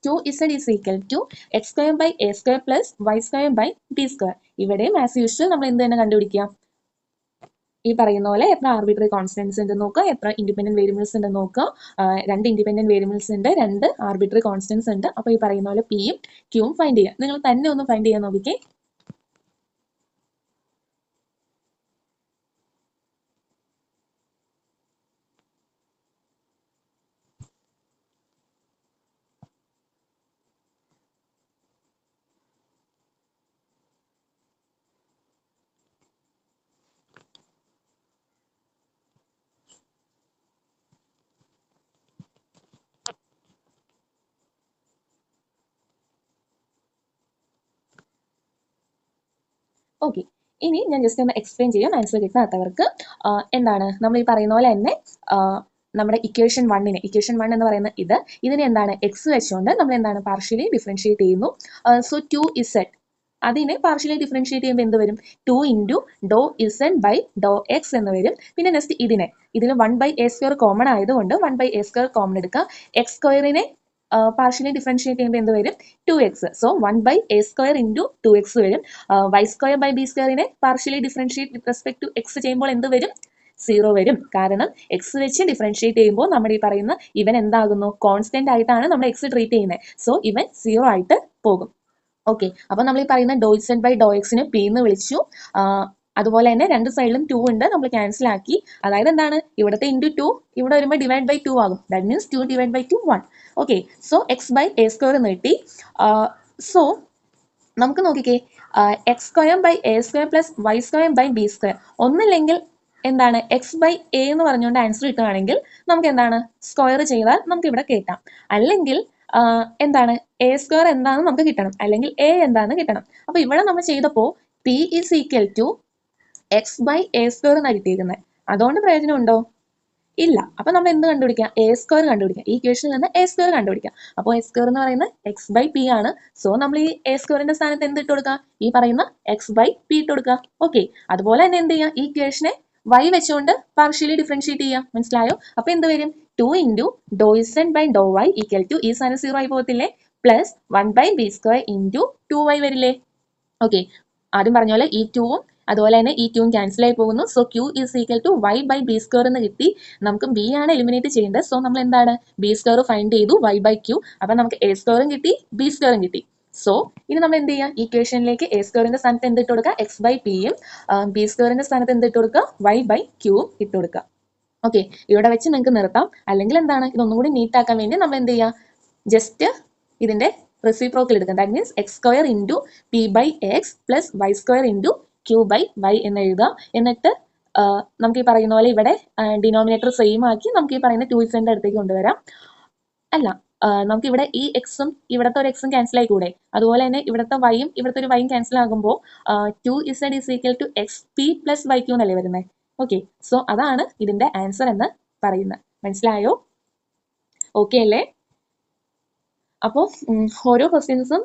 2z is equal to x square by a square plus y square by b square. ഇവിടെയും ആസ് യൂഷ്വൽ നമ്മൾ എന്ത് തന്നെ കണ്ടുപിടിക്കുക, ഈ പറയുന്ന പോലെ എത്ര ആർബിട്രറി കോൺസ്റ്റൻസ് ഉണ്ട് നോക്കുക, എത്ര ഇൻഡിപെൻഡന്റ് വേരിയബിൾസ് ഉണ്ട് നോക്കുക. 2 ഇൻഡിപെൻഡന്റ് വേരിയബിൾസ് ഉണ്ട്, 2 ആർബിട്രറി കോൺസ്റ്റൻസ് ഉണ്ട്. അപ്പോൾ ഈ പറയുന്ന പോലെ പിയും ക്യൂവും ഫൈൻഡ് ചെയ്യുക. നിങ്ങൾ തന്നെ ഒന്ന് ഫൈൻഡ് ചെയ്യാൻ നോക്കിക്കേ. ഓക്കെ, ഇനി ഞാൻ ജസ്റ്റ് ഒന്ന് എക്സ്പ്ലെയിൻ ചെയ്യാം ആൻസർ കിട്ടാത്തവർക്ക്. എന്താണ് നമ്മൾ ഈ പറയുന്ന പോലെ തന്നെ നമ്മുടെ ഇക്വേഷൻ 1 എന്ന് പറയുന്ന ഇതിനെ എന്താണ് എക്സ് വെച്ചുകൊണ്ട് നമ്മൾ എന്താണ് പാർഷ്യലി ഡിഫറൻഷിയേറ്റ് ചെയ്യുന്നു. സോ 2z അതിനെ പാർഷ്യലി ഡിഫറൻഷിയേറ്റ് ചെയ്യുമ്പോൾ എന്ത് വരും? 2 into Dr Z by Dr X എന്ന് വരും. പിന്നെ നെക്സ്റ്റ് ഇതിൽ 1 ബൈ എ സ്ക്വയർ കോമൺ ആയതുകൊണ്ട് 1 ബൈ എ സ്ക്വയർ കോമൺ എടുക്കുക. എക്സ് സ്ക്വയറിനെ പാർഷ്യലി ഡിഫറൻഷിയേറ്റ് ചെയ്യുമ്പോൾ എന്ത് വരും? 2x. So 1 by a square into 2x വരും. വൈ സ്ക്വയർ ബൈ ബി സ്ക്വയറിനെ partially differentiate with respect to x ചെയ്യുമ്പോൾ എന്ത് വരും? 0 വരും. കാരണം എക്സ് വെച്ച് ഡിഫറൻഷിയേറ്റ് ചെയ്യുമ്പോൾ നമ്മുടെ ഈ പറയുന്ന ഇവൻ എന്താകുന്നു? കോൺസ്റ്റന്റ് ആയിട്ടാണ് നമ്മൾ എക്സ് ട്രീറ്റ് ചെയ്യുന്നത്. സോ ഇവൻ 0 ആയിട്ട് പോകും. ഓക്കെ, അപ്പൊ നമ്മൾ ഈ പറയുന്ന ഡോ ഇസഡ് ബൈ ഡോ എക്സിനെ പി എന്ന് വിളിച്ചു. അതുപോലെ തന്നെ രണ്ട് സൈഡിലും 2 ഉണ്ട്, നമ്മൾ ക്യാൻസൽ ആക്കി. അതായത് എന്താണ്? ഇവിടുത്തെ ഇൻറ്റു 2 ഇവിടെ വരുമ്പോൾ ഡിവൈഡ് ബൈ 2 ആകും. That means 2 divide by 2 1. Okay, so x by a square എന്ന് കിട്ടി. സോ നമുക്ക് നോക്കിക്കേ, x square by a square plus y square by b square. ഒന്നില്ലെങ്കിൽ എന്താണ് എക്സ് ബൈ എ എന്ന് പറഞ്ഞുകൊണ്ട് ആൻസർ കിട്ടുകയാണെങ്കിൽ നമുക്ക് എന്താണ് സ്ക്വയർ ചെയ്താൽ നമുക്ക് ഇവിടെ കേട്ടാം. അല്ലെങ്കിൽ എന്താണ് എ സ്ക്വയർ എന്താണെന്ന് നമുക്ക് കിട്ടണം, അല്ലെങ്കിൽ എ എന്താണെന്ന് കിട്ടണം. അപ്പൊ ഇവിടെ നമ്മൾ ചെയ്തപ്പോൾ p is equal to x by a square എന്നാണ് കിട്ടിയിരിക്കുന്നത്. അതുകൊണ്ട് പ്രയോജനം ഉണ്ടോ? ഇല്ല. അപ്പൊ നമ്മൾ എന്ത് കണ്ടുപിടിക്കാം? എ സ്ക്വയർ കണ്ടുപിടിക്കാം. ഈ ഇക്വേഷനിൽ നിന്ന് എ സ്ക്വയർ കണ്ടുപിടിക്കാം. അപ്പോൾ എ സ്ക്വയർ എന്ന് പറയുന്നത് എക്സ് ബൈ പി ആണ്. സോ നമ്മൾ ഈ എ സ്ക്വയറിന്റെ സ്ഥാനത്ത് എന്ത് ഇട്ട് കൊടുക്കുക? ഈ പറയുന്ന എക്സ് ബൈ പി ഇട്ട് കൊടുക്കുക. ഓക്കെ, അതുപോലെ തന്നെ എന്ത് ചെയ്യാം? ഈ ഇക്വേഷനെ വൈ വെച്ചുകൊണ്ട് പാർഷ്യലി ഡിഫറൻഷിയേറ്റ് ചെയ്യാം. മനസ്സിലായോ? അപ്പൊ എന്ത് വരും? 2 into Dr Z by Dr y equal to ഈ സാധനം 0 ആയി പോകത്തില്ലേ? Plus 1 by b square into 2y വരില്ലേ? ഓക്കെ, ആദ്യം പറഞ്ഞ പോലെ ഈ 2ഉം അതുപോലെ തന്നെ ഈ 2ഉം ക്യാൻസൽ ആയി പോകുന്നു. So q is equal to y by b square എന്ന് കിട്ടി. നമുക്ക് ബി ആണ് എലിമിനേറ്റ് ചെയ്യേണ്ടത്. സോ നമ്മൾ എന്താണ് ബി സ്ക്വയർ ഫൈൻഡ് ചെയ്തു, വൈ ബൈ ക്യൂ. അപ്പൊ നമുക്ക് എ സ്ക്വയറും കിട്ടി, ബി സ്ക്വയറും കിട്ടി. സോ ഇനി നമ്മൾ എന്ത് ചെയ്യുക? ഇക്വേഷനിലേക്ക് എ സ്ക്വയറിന്റെ സ്ഥാനത്ത് എന്ത് ഇട്ട് കൊടുക്കുക? എക്സ് ബൈ പിയും ബി സ്ക്വയറിന്റെ സ്ഥാനത്ത് എന്ത് ഇട്ട് കൊടുക്കുക? വൈ ബൈ ക്യൂവും ഇട്ട് കൊടുക്കുക. ഓക്കെ, ഇവിടെ വെച്ച് നിങ്ങൾക്ക് നിർത്താം. അല്ലെങ്കിൽ എന്താണ് ഇതൊന്നും കൂടി നീറ്റ് ആക്കാൻ വേണ്ടി നമ്മൾ എന്ത് ചെയ്യുക? ജസ്റ്റ് ഇതിന്റെ റെസിപ്രോക്കൽ എടുക്കുക. That means x square into p by x plus y square into q by y എന്ന് എഴുതുക. എന്നിട്ട് നമുക്ക് ഈ പറയുന്ന പോലെ ഇവിടെ ഡിനോമിനേറ്റർ സെയിം ആക്കി നമുക്ക് ഈ പറയുന്ന 2z അടുത്തേക്ക് കൊണ്ടുവരാം. അല്ല, നമുക്ക് ഇവിടെ ഈ എക്സും ഇവിടുത്തെ ഒരു എക്സും ക്യാൻസൽ ആയി കൂടെ? അതുപോലെ തന്നെ ഇവിടുത്തെ വൈയും ഇവിടുത്തെ ഒരു വൈയും ക്യാൻസൽ ആകുമ്പോൾ 2z is equal to x p plus y q എന്നല്ലേ വരുന്നത്? ഓക്കെ, സോ അതാണ് ഇതിന്റെ ആൻസർ എന്ന് പറയുന്നത്. മനസ്സിലായോ? ഓക്കെ അല്ലേ? അപ്പോൾ ഓരോ ക്വസ്റ്റ്യൻസും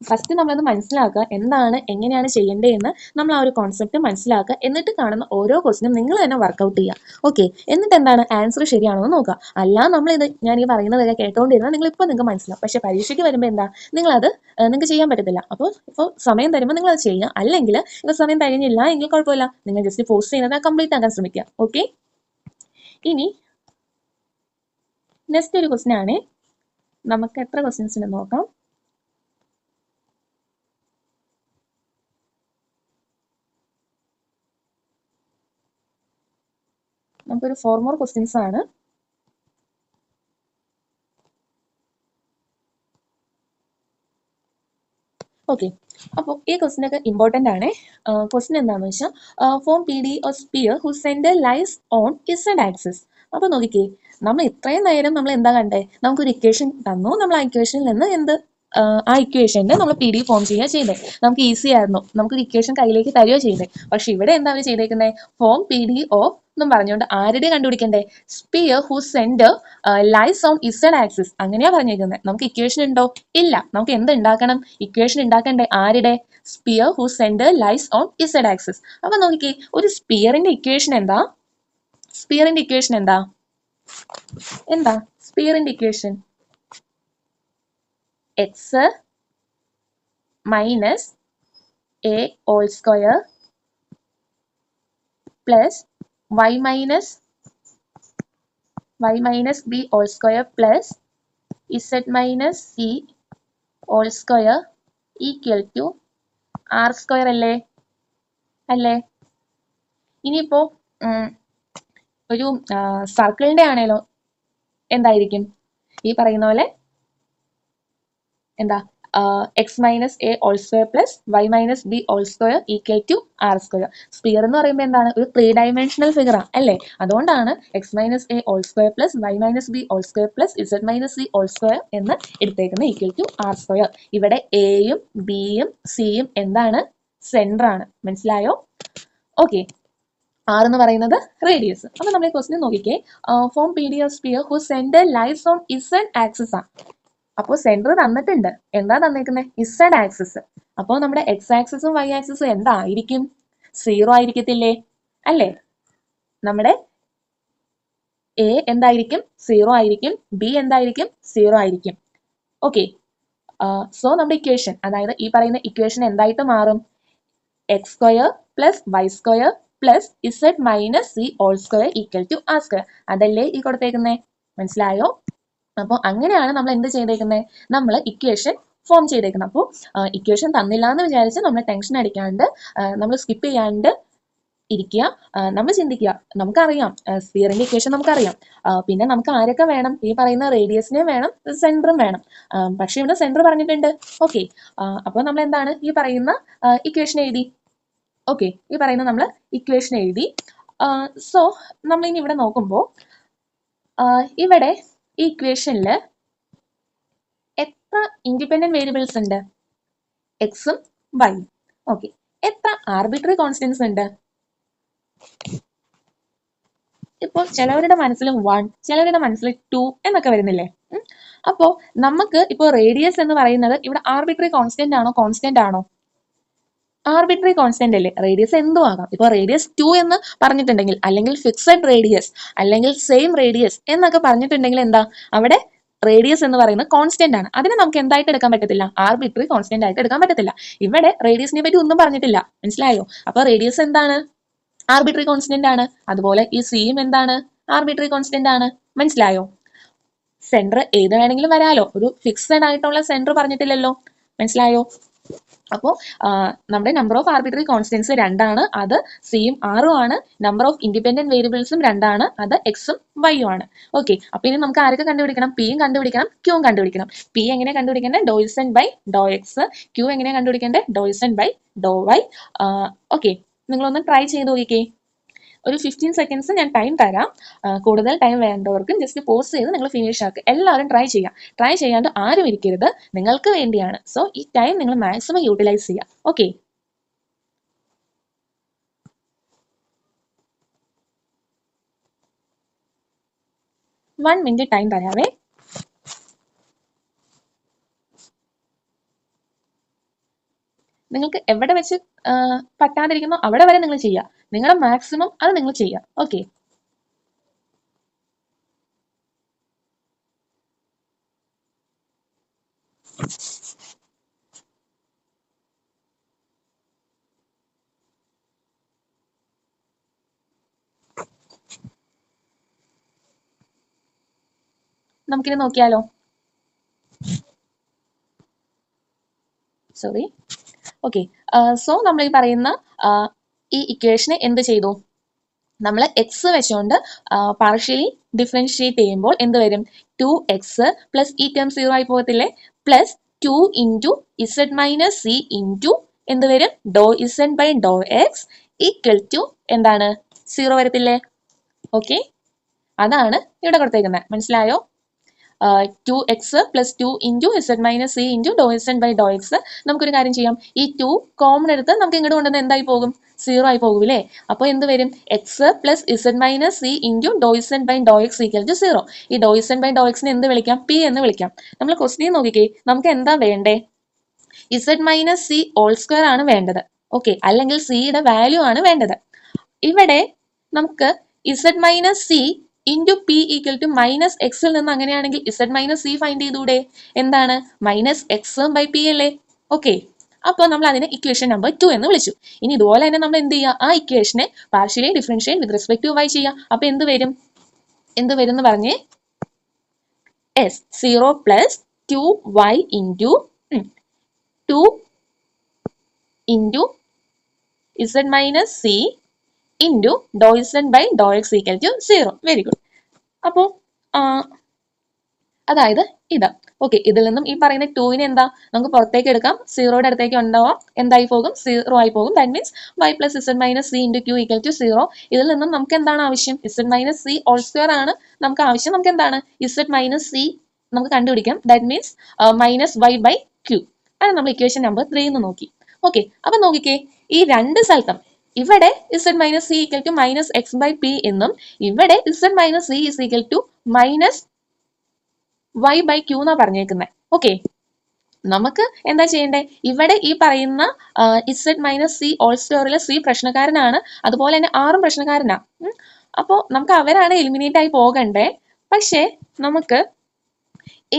ഫസ്റ്റ് നമ്മളത് മനസ്സിലാക്കുക, എന്താണ് എങ്ങനെയാണ് ചെയ്യേണ്ടതെന്ന് നമ്മൾ ആ ഒരു കോൺസെപ്റ്റ് മനസ്സിലാക്കുക. എന്നിട്ട് കാണുന്ന ഓരോ ക്വസ്റ്റ്യനും നിങ്ങൾ തന്നെ വർക്കൗട്ട് ചെയ്യുക. ഓക്കെ, എന്നിട്ട് എന്താണ് ആൻസർ ശരിയാണോ എന്ന് നോക്കുക. അല്ല നമ്മളിത് ഞാൻ ഈ പറയുന്നതൊക്കെ കേട്ടോണ്ടിരുന്നാൽ നിങ്ങൾക്ക് മനസ്സിലാവും. പക്ഷെ പരീക്ഷയ്ക്ക് വരുമ്പോൾ എന്താ നിങ്ങളത് നിങ്ങൾക്ക് ചെയ്യാൻ പറ്റത്തില്ല. ഇപ്പോൾ സമയം തരുമ്പോൾ നിങ്ങൾ അത് ചെയ്യുക. അല്ലെങ്കിൽ ഇപ്പോൾ സമയം കഴിഞ്ഞില്ല എങ്കിൽ കുഴപ്പമില്ല, നിങ്ങൾ ജസ്റ്റ് പോസ്റ്റ് ചെയ്യുന്നത് കംപ്ലീറ്റ് ആക്കാൻ ശ്രമിക്കുക. ഓക്കെ, ഇനി നെക്സ്റ്റ് ഒരു ക്വസ്റ്റ്യൻ ആണ്. നമുക്ക് എത്ര ക്വസ്റ്റ്യൻസ് ഉണ്ട് നോക്കാം. നമുക്കൊരു 4 more ക്വസ്റ്റ്യൻസ് ആണ്. ഓക്കെ, അപ്പോൾ ഈ ക്വസ്റ്റ്യൻ ഒക്കെ ഇമ്പോർട്ടൻ്റ് ആണ്. ക്വസ്റ്റ്യൻ എന്താണെന്ന് വെച്ചാൽ form P D or sphere who centre lies on z axis. അപ്പോൾ നോക്കിക്കേ, നമ്മൾ ഇത്രയും നേരം നമ്മൾ എന്താ കണ്ടേ, നമുക്കൊരു ഇക്വേഷൻ തന്നു, നമ്മൾ ആ ഇക്വേഷനിൽ നിന്ന് ആ ഇക്വേഷൻ്റെ നമ്മൾ പി ഡി ഫോം ചെയ്യുക ചെയ്തേ. നമുക്ക് ഈസി ആയിരുന്നു, നമുക്കൊരു ഇക്വേഷൻ കയ്യിലേക്ക് തരികയോ ചെയ്തേ. പക്ഷെ ഇവിടെ എന്താ അവർ ചെയ്തേക്കുന്നത്, ഫോം പി ഡി ഒ എന്നും പറഞ്ഞുകൊണ്ട് ആരുടെ കണ്ടുപിടിക്കണ്ടേ, sphere who centre lies on z axis, അങ്ങനെയാ പറഞ്ഞേക്കുന്നത്. നമുക്ക് ഇക്വേഷൻ ഉണ്ടോ, ഇല്ല. നമുക്ക് എന്ത് ഉണ്ടാക്കണം, ഇക്വേഷൻ ഉണ്ടാക്കണ്ടേ, ആരുടെ, sphere who centre lies on z axis. അപ്പൊ നോക്കിക്കേ, ഒരു സ്പിയറിന്റെ ഇക്വേഷൻ എന്താ, സ്പിയറിന്റെ ഇക്വേഷൻ എന്താ, എന്താ സ്പിയറിന്റെ equation, x minus a whole square plus y minus b whole square plus z minus c whole square equal to r square അല്ലേ, അല്ലേ? ഇനിയിപ്പോ ഒരു സർക്കിളിന്റെ ആണേലോ എന്തായിരിക്കും, ഈ പറയുന്ന പോലെ എന്താ, x minus a whole square plus y minus b whole square equal to r square. Sphere എന്ന് പറയുമ്പോൾ എന്താണ്, ഒരു 3 ഡയമെൻഷണൽ ഫിഗർ ആണ് അല്ലേ? അതുകൊണ്ടാണ് x minus a whole square plus y minus b whole square plus z minus c whole square എന്ന് എടുത്തേക്കുന്നത് equal to r square. ഇവിടെ എയും ബിയും സിയും എന്താണ്, സെന്റർ ആണ്. മനസ്സിലായോ? ഓക്കെ, ആർ എന്ന് പറയുന്നത് റേഡിയസ്. അപ്പൊ നമ്മൾ ഈ ക്വസ്റ്റ്യൻ നോക്കിക്കേ, form P D of sphere who centre lies on z axis ആണ്. അപ്പോൾ സെന്റർ തന്നിട്ടുണ്ട്, എന്താ തന്നേക്കുന്നത്, ഇസഡ് ആക്സിസ്. അപ്പോൾ നമ്മുടെ എക്സ് ആക്സിസും വൈ ആക്സിസും എന്തായിരിക്കും, 0 ആയിരിക്കത്തില്ലേ, അല്ലേ? നമ്മുടെ എ എന്തായിരിക്കും, 0 ആയിരിക്കും, ബി എന്തായിരിക്കും, 0 ആയിരിക്കും. ഓക്കെ, സോ നമ്മുടെ ഇക്വേഷൻ, അതായത് ഈ പറയുന്ന ഇക്വേഷൻ എന്തായിട്ട് മാറും, x square plus y square plus z minus c whole square equal to r square. അതല്ലേ ഈ കൊടുത്തേക്കുന്നേ, മനസ്സിലായോ? അപ്പോൾ അങ്ങനെയാണ് നമ്മൾ എന്ത് ചെയ്തേക്കുന്നത്, നമ്മൾ ഇക്വേഷൻ ഫോം ചെയ്തേക്കുന്നത്. അപ്പോൾ ഇക്വേഷൻ തന്നില്ല എന്ന് വിചാരിച്ച് നമ്മൾ ടെൻഷൻ അടിക്കാണ്ട്, നമ്മൾ സ്കിപ്പ് ചെയ്യാണ്ട് ഇരിക്കുക. നമ്മൾ ചിന്തിക്കുക, നമുക്കറിയാം സ്പിയറിന്റെ ഇക്വേഷൻ നമുക്കറിയാം. പിന്നെ നമുക്ക് ആരൊക്കെ വേണം, ഈ പറയുന്ന റേഡിയസിനെ വേണം, സെന്ററും വേണം. പക്ഷെ ഇവിടെ സെന്റർ പറഞ്ഞിട്ടുണ്ട്. ഓക്കെ, അപ്പോൾ നമ്മൾ എന്താണ് ഈ പറയുന്ന ഇക്വേഷൻ എഴുതി. ഓക്കെ, ഈ പറയുന്ന നമ്മൾ ഇക്വേഷൻ എഴുതി. സോ നമ്മൾ ഇനി ഇവിടെ നോക്കുമ്പോൾ ഇവിടെ ഈ ഇക്വേഷനിൽ എത്ര ഇൻഡിപെൻഡന്റ് വേരിയബിൾസ് ഉണ്ട്, എക്സും വൈയും. ഓക്കെ, എത്ര ആർബിട്രറി കോൺസ്റ്റൻസ് ഉണ്ട്, ഇപ്പോൾ ചിലവരുടെ മനസ്സിൽ 1, ചിലവരുടെ മനസ്സിൽ 2 എന്നൊക്കെ വരുന്നില്ലേ. അപ്പോൾ നമുക്ക് ഇപ്പോൾ റേഡിയസ് എന്ന് പറയുന്നത് ഇവിടെ ആർബിട്രറി കോൺസ്റ്റന്റ് ആണോ, കോൺസ്റ്റന്റ് ആണോ, ആർബിട്രറി കോൺസ്റ്റന്റ് അല്ലേ. റേഡിയസ് എന്തും ആകാം. ഇപ്പോൾ റേഡിയസ് 2 എന്ന് പറഞ്ഞിട്ടുണ്ടെങ്കിൽ, അല്ലെങ്കിൽ ഫിക്സഡ് റേഡിയസ്, അല്ലെങ്കിൽ സെയിം റേഡിയസ് എന്നൊക്കെ പറഞ്ഞിട്ടുണ്ടെങ്കിൽ എന്താ, അവിടെ റേഡിയസ് എന്ന് പറയുന്നത് കോൺസ്റ്റന്റ് ആണ്. അതിനെ നമുക്ക് എന്തായിട്ട് എടുക്കാൻ പറ്റത്തില്ല, ആർബിട്രറി കോൺസ്റ്റന്റ് ആയിട്ട് എടുക്കാൻ പറ്റത്തില്ല. ഇവിടെ റേഡിയസിനെ പറ്റി ഒന്നും പറഞ്ഞിട്ടില്ല, മനസ്സിലായോ? അപ്പോൾ റേഡിയസ് എന്താണ്, ആർബിട്രറി കോൺസ്റ്റന്റ് ആണ്. അതുപോലെ ഈ സിയും എന്താണ്, ആർബിട്രറി കോൺസ്റ്റന്റ് ആണ്. മനസ്സിലായോ? സെന്റർ ഏത് വേണമെങ്കിലും വരാലോ, ഒരു ഫിക്സഡ് ആയിട്ടുള്ള സെന്റർ പറഞ്ഞിട്ടില്ലല്ലോ. മനസ്സിലായോ? അപ്പോൾ നമ്മുടെ നമ്പർ ഓഫ് ആർബിട്രറി കോൺസ്റ്റൻസ് 2 ആണ്, അത് സിയും ആറും ആണ്. നമ്പർ ഓഫ് ഇൻഡിപെൻഡന്റ് വേരിയബിൾസും 2 ആണ്, അത് എക്സും വൈയും ആണ്. ഓക്കെ, അപ്പൊ ഇനി നമുക്ക് ആരൊക്കെ കണ്ടുപിടിക്കണം, പിയും കണ്ടുപിടിക്കണം, ക്യൂവും കണ്ടുപിടിക്കണം. പി എങ്ങനെ കണ്ടുപിടിക്കേണ്ടത്, ഡോ Z by Dr x. Q എങ്ങനെ കണ്ടുപിടിക്കേണ്ടത്, ഡോ Z by Dr y. Okay, നിങ്ങളൊന്ന് ട്രൈ ചെയ്ത് നോക്കിക്കേ. ഒരു 15 സെക്കൻഡ്സ് ഞാൻ ടൈം തരാം. കൂടുതൽ ടൈം വേണ്ടവർക്കും ജസ്റ്റ് പോസ് ചെയ്ത് നിങ്ങൾ ഫിനിഷ് ആക്കുക. എല്ലാവരും ട്രൈ ചെയ്യാം. ട്രൈ ചെയ്യാണ്ട് ആരും ഇരിക്കരുത്, നിങ്ങൾക്ക് വേണ്ടിയാണ്. സോ ഈ ടൈം നിങ്ങൾ മാക്സിമം യൂട്ടിലൈസ് ചെയ്യുക. ഓക്കെ, 1 മിനിറ്റ് ടൈം തരാവേ. നിങ്ങൾക്ക് എവിടെ വെച്ച് പറ്റാതിരിക്കുന്നോ അവിടെ വരെ നിങ്ങൾ ചെയ്യുക. നിങ്ങളുടെ മാക്സിമം അത് നിങ്ങൾ ചെയ്യുക. ഓക്കെ, നമുക്കിനി നോക്കിയാലോ. സോറി. ഓക്കെ, സോ നമ്മൾ ഈ പറയുന്ന ഈ ഇക്വേഷനെ എന്ത് ചെയ്തു, നമ്മൾ എക്സ് വെച്ചുകൊണ്ട് പാർഷ്യലി ഡിഫറൻഷിയേറ്റ് ചെയ്യുമ്പോൾ എന്ത് വരും, 2x പ്ലസ് ഈ ടേം 0 ആയി പോകത്തില്ലേ, plus two into z minus c into എന്ത് വരും ഡോ Z by Dr x equal to എന്താണ് 0 വരത്തില്ലേ? ഓക്കെ, അതാണ് ഇവിടെ കൊടുത്തേക്കുന്നത്. മനസ്സിലായോ? 2x plus 2 into z minus c into Dr Z by Dr x. നമുക്കൊരു കാര്യം ചെയ്യാം, ഈ 2 കോമൺ എടുത്ത് നമുക്ക് ഇങ്ങോട്ട് കൊണ്ടുവന്ന് എന്തായി പോകും? 0 ആയി പോകൂലേ? അപ്പോൾ എന്ത് വരും? X plus z minus c into Dr Z by Dr x equal to 0. ഈ ഡോ ഇസഡ് ബൈ ഡോ എക്സിനെ എന്ത് വിളിക്കാം? പി എന്ന് വിളിക്കാം. നമ്മൾ ക്വസ്റ്റ്യൻ നോക്കിക്കേ, നമുക്ക് എന്താ വേണ്ടേ? Z minus c whole square ആണ് വേണ്ടത്. ഓക്കെ, അല്ലെങ്കിൽ സിയുടെ വാല്യൂ ആണ് വേണ്ടത്. ഇവിടെ നമുക്ക് z minus c into p equal to minus എക്സിൽ നിന്ന് അങ്ങനെയാണെങ്കിൽ ഇസഡ് മൈനസ് സി ഫൈൻഡ് ചെയ്തൂടെ? എന്താണ്? മൈനസ് എക്സ് ബൈ പി അല്ലേ? ഓക്കെ, അപ്പോൾ നമ്മൾ അതിനെ ഇക്വേഷൻ നമ്പർ 2 എന്ന് വിളിച്ചു. ഇനി ഇതുപോലെ തന്നെ നമ്മൾ എന്ത് ചെയ്യുക? ആ ഇക്വേഷനെ partially differentiate with respect to y ചെയ്യുക. അപ്പോൾ എന്ത് വരും എന്ന് പറഞ്ഞേ? Yes 0 plus 2y into 2 into z minus c into Dr Z by Dr x equal to 0. Very good. അപ്പോൾ അതായത് ഇത് ഓക്കെ, ഇതിൽ നിന്നും ഈ പറയുന്ന 2നെ എന്താ നമുക്ക് പുറത്തേക്ക് എടുക്കാം, 0യുടെ അടുത്തേക്ക് ഉണ്ടാവാം, എന്തായി പോകും? 0 ആയി പോകും. That means y plus z minus c into q equal to 0. ഇതിൽ നിന്നും നമുക്ക് എന്താണ് ആവശ്യം? Z minus c whole square ആണ് നമുക്ക് ആവശ്യം. നമുക്ക് എന്താണ്? ഇസഡ് മൈനസ് സി നമുക്ക് കണ്ടുപിടിക്കാം. That means minus y by q. അത് നമ്മൾ ഇക്വേഷൻ നമ്പർ 3 എന്ന് നോക്കി. ഓക്കെ, അപ്പൊ നോക്കിക്കേ, ഈ രണ്ട് സ്ഥലത്തും ഇവിടെ z minus c equal to minus x by p എന്നും ഇവിടെ z minus c is equal to minus y by q എന്നാ പറഞ്ഞേക്കുന്നത്. ഓക്കെ, നമുക്ക് എന്താ ചെയ്യണ്ടേ? ഇവിടെ ഈ പറയുന്ന ഇസഡ് മൈനസ് സി ഹോൾ സ്ക്വയറിലെ സി പ്രശ്നക്കാരനാണ്, അതുപോലെ തന്നെ ആറും പ്രശ്നക്കാരനാ. അപ്പോൾ നമുക്ക് അവരാണ് എലിമിനേറ്റ് ആയി പോകണ്ടേ. പക്ഷേ നമുക്ക്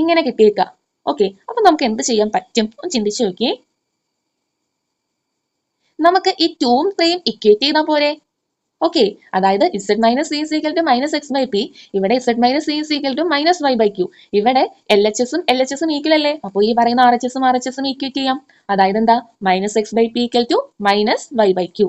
ഇങ്ങനെ കിട്ടിയേക്കാം. ഓക്കെ, അപ്പൊ നമുക്ക് എന്ത് ചെയ്യാൻ പറ്റും? ഒന്ന് ചിന്തിച്ചു നോക്കിയേ. നമുക്ക് ഈ 2ഉം 3യും ഇക്വേറ്റ് ചെയ്താൽ പോരെ? ഓക്കെ, അതായത് z minus c is equal to minus x by p, ഇവിടെ z minus c is equal to minus y by q. ഇവിടെ എൽ എച്ച് എസും ഈക്വൽ അല്ലേ? അപ്പോൾ ഈ പറയുന്ന ആർ എച്ച് എസും ഈക്വേറ്റ് ചെയ്യാം. അതായത് എന്താ? Minus x by p equal to minus y by q.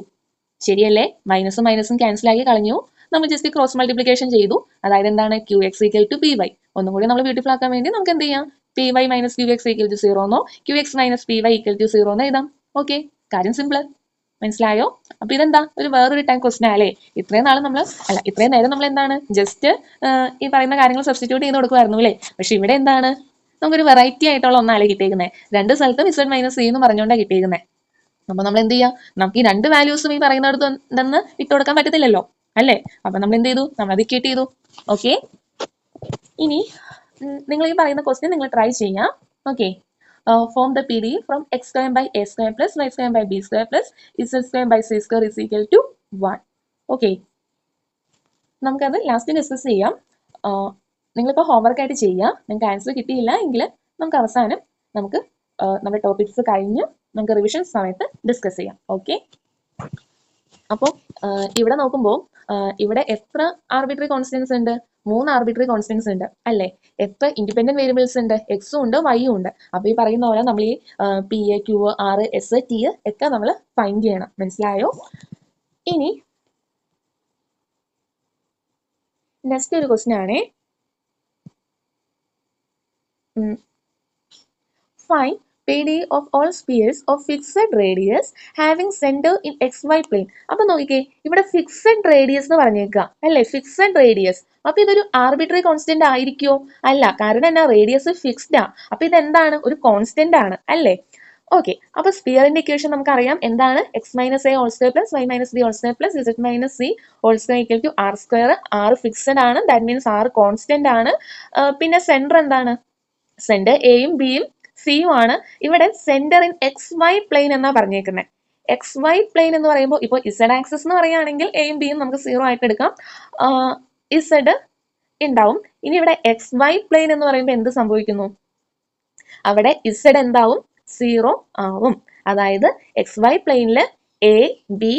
ശരിയല്ലേ? മൈനസും ക്യാൻസൽ ആക്കി കളഞ്ഞു. നമ്മൾ ജസ്റ്റ് ക്രോസ് മൾട്ടിപ്ലിക്കേഷൻ ചെയ്തു. അതായത് എന്താണ്? Q x equal to p y. ഒന്നും കൂടി നമ്മൾ ബ്യൂട്ടിഫുൾ ആക്കാൻ വേണ്ടി നമുക്ക് എന്ത് ചെയ്യാം? P y minus q x equal to 0 എന്നോ q x minus p y equal to 0 എന്ന് എഴുതാം. ഓക്കെ, കാര്യം സിമ്പിൾ. മനസ്സിലായോ? അപ്പൊ ഇതെന്താ? വേറൊരു ടൈം ക്വസ്റ്റൻ അല്ലേ? ഇത്രയും നേരം നമ്മൾ എന്താണ് ജസ്റ്റ് ഈ പറയുന്ന കാര്യങ്ങൾ സബ്സ്റ്റിറ്റ്യൂട്ട് ചെയ്ത് കൊടുക്കുമായിരുന്നു അല്ലേ? പക്ഷെ ഇവിടെ എന്താണ്? നമുക്കൊരു വെറൈറ്റി ആയിട്ടുള്ള ഒന്നാലേ കിട്ടിയേക്കുന്നത്. രണ്ട് സ്ഥലത്തും ഇസഡ് മൈനസ് സി എന്ന് പറഞ്ഞുകൊണ്ടാണ് കിട്ടിയേക്കുന്നത്. അപ്പൊ നമ്മൾ എന്ത് ചെയ്യാം? നമുക്ക് ഈ രണ്ട് വാല്യൂസും ഈ പറയുന്നിടത്ത് ഉണ്ടെന്ന് ഇട്ട് കൊടുക്കാൻ പറ്റത്തില്ലല്ലോ അല്ലേ? അപ്പൊ നമ്മൾ എന്ത് ചെയ്തു? നമ്മൾ അത് ഇക്വേറ്റ് ചെയ്തു. ഓക്കെ, ഇനി നിങ്ങൾ ഈ പറയുന്ന ക്വസ്റ്റ്യൻ നിങ്ങൾ ട്രൈ ചെയ്യാം. Okay, form the PDF from x square by a square plus y square by b square plus z square by c square is equal to 1. Okay, നമുക്കത് ലാസ്റ്റ് ഡിസ്കസ് ചെയ്യാം. നിങ്ങളിപ്പോൾ homework ആയിട്ട് ചെയ്യുക. നിങ്ങൾക്ക് answer കിട്ടിയില്ല എങ്കിൽ നമുക്ക് അവസാനം നമ്മുടെ ടോപ്പിക്സ് കഴിഞ്ഞ് നമുക്ക് റിവിഷൻ സമയത്ത് ഡിസ്കസ് ചെയ്യാം. ഓക്കെ, അപ്പോൾ ഇവിടെ നോക്കുമ്പോൾ ഇവിടെ എത്ര ആർബിട്രറി കോൺസ്റ്റൻസ് ഉണ്ട്? 3 ആർബിട്രറി കോൺസ്റ്റൻസ് ഉണ്ട് അല്ലേ? എത്ര ഇൻഡിപെൻഡന്റ് വേരിയബിൾസ് ഉണ്ട്? എക്സും ഉണ്ട്, വൈയും ഉണ്ട്. അപ്പൊ ഈ പറയുന്ന പോലെ നമ്മൾ ഈ p a q r s t ഒക്കെ നമ്മൾ ഫൈൻഡ് ചെയ്യണം. മനസ്സിലായോ? ഇനി നെക്സ്റ്റ് ഒരു ക്വസ്റ്റ്യൻ ആണേ. Find PD of all spheres of fixed radius having center in xy plane. അപ്പൊ നോക്കിക്കേ, ഇവിടെ ഫിക്സഡ് റേഡിയസ് എന്ന് പറഞ്ഞേക്കുക അല്ലേ? Fixed radius. അപ്പൊ ഇതൊരു ആർബിട്രറി കോൺസ്റ്റന്റ് ആയിരിക്കുമോ? അല്ല, കാരണം എന്നാ? റേഡിയസ് ഫിക്സ്ഡ് ആ. അപ്പൊ ഇതെന്താണ്? ഒരു കോൺസ്റ്റന്റ് ആണ് അല്ലേ? ഓക്കെ, അപ്പൊ സ്പിയറിന്റെ ഇക്വേഷൻ നമുക്കറിയാം. എന്താണ്? X minus a whole square plus y minus b whole square plus z minus c whole square equal to r square. R fixed ആണ്, ദാറ്റ് മീൻസ് ആർ കോൺസ്റ്റന്റ് ആണ്. പിന്നെ സെന്റർ എന്താണ്? Centre എയും ബിയും സിയും ആണ്. ഇവിടെ centre in x y plane എന്നാ പറഞ്ഞേക്കുന്നത്. എക്സ് വൈ പ്ലെയിൻ എന്ന് പറയുമ്പോൾ ഇപ്പോൾ ഇസഡ് ആക്സസ് എന്ന് പറയുകയാണെങ്കിൽ എയും ബിയും നമുക്ക് 0 ആയിട്ട് എടുക്കാം. ഇസഡ് ഉണ്ടാവും. ഇനി ഇവിടെ എക്സ് വൈ പ്ലെയിൻ എന്ന് പറയുമ്പോൾ എന്ത് സംഭവിക്കുന്നു? അവിടെ ഇസഡ് എന്താവും? 0 ആവും. അതായത് എക്സ് വൈ പ്ലെയിനിൽ എ ബി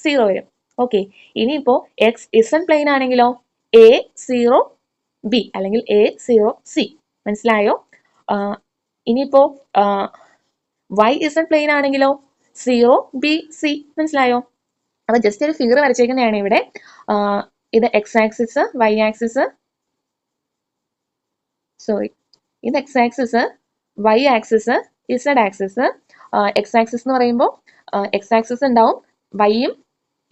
0 വരും. ഓക്കെ, ഇനിയിപ്പോ ഇസഡ് പ്ലെയിൻ ആണെങ്കിലോ എ 0 ബി അല്ലെങ്കിൽ എ 0 സി. മനസ്സിലായോ? ഇനിയിപ്പോ വൈ ഇസഡ് പ്ലെയിൻ ആണെങ്കിലോ 0 ബി സി. മനസ്സിലായോ? അപ്പൊ ജസ്റ്റ് ഒരു ഫിഗർ വരച്ചേക്കുന്നതാണ് ഇവിടെ. ഇത് എക്സ് ആക്സിസ്, വൈ ആക്സിസ്, ഇത് x axis, y axis, z axis, x axis എന്ന് പറയുമ്പോൾ എക്സ് ആക്സിസ് ഉണ്ടാവും, വൈയും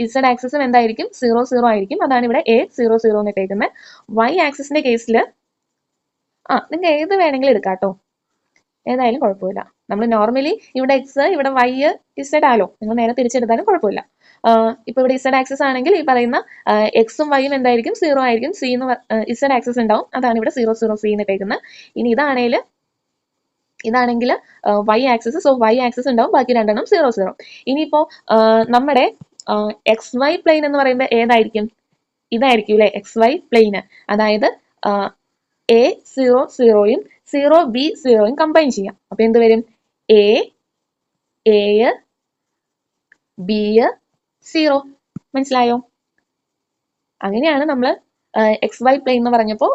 ഇസഡ് ആക്സിസും എന്തായിരിക്കും 0 0 ആയിരിക്കും. അതാണ് ഇവിടെ A00 എന്ന് ഇട്ടേക്കുന്നത്. വൈ ആക്സിസിന്റെ കേസിൽ നിങ്ങൾക്ക് ഏത് വേണമെങ്കിലും എടുക്കാം കേട്ടോ, ഏതായാലും കുഴപ്പമില്ല. നമ്മൾ നോർമലി ഇവിടെ എക്സ്, ഇവിടെ വൈ, ഇസഡ് ആലോ, നിങ്ങൾ നേരെ തിരിച്ചെടുത്താലും കുഴപ്പമില്ല. ഇപ്പൊ ഇവിടെ ഇസഡ് ആക്സിസ് ആണെങ്കിൽ ഈ പറയുന്ന എക്സും വൈയും എന്തായിരിക്കും 0 ആയിരിക്കും. സി എന്ന് ഇസഡ് ആക്സിസ് ഉണ്ടാവും, അതാണ് ഇവിടെ 0 0 സി എന്ന് ഇട്ടേക്കുന്നത്. ഇനി ഇതാണെങ്കിൽ y axis, so y axis ഉണ്ടാവും, ബാക്കി രണ്ടെണ്ണം 0 0. ഇനിയിപ്പോ നമ്മുടെ എക്സ് വൈ പ്ലെയിൻ എന്ന് പറയുമ്പോൾ ഏതായിരിക്കും? ഇതായിരിക്കും അല്ലെ എക്സ് വൈ പ്ലെയിന്. അതായത് A00 0യും 0B0യും കമ്പൈൻ ചെയ്യാം. അപ്പൊ എന്ത് വരും? A B 0. മനസ്സിലായോ? അങ്ങനെയാണ് നമ്മൾ എക്സ് വൈ പ്ലെയിൻ എന്ന് പറഞ്ഞപ്പോൾ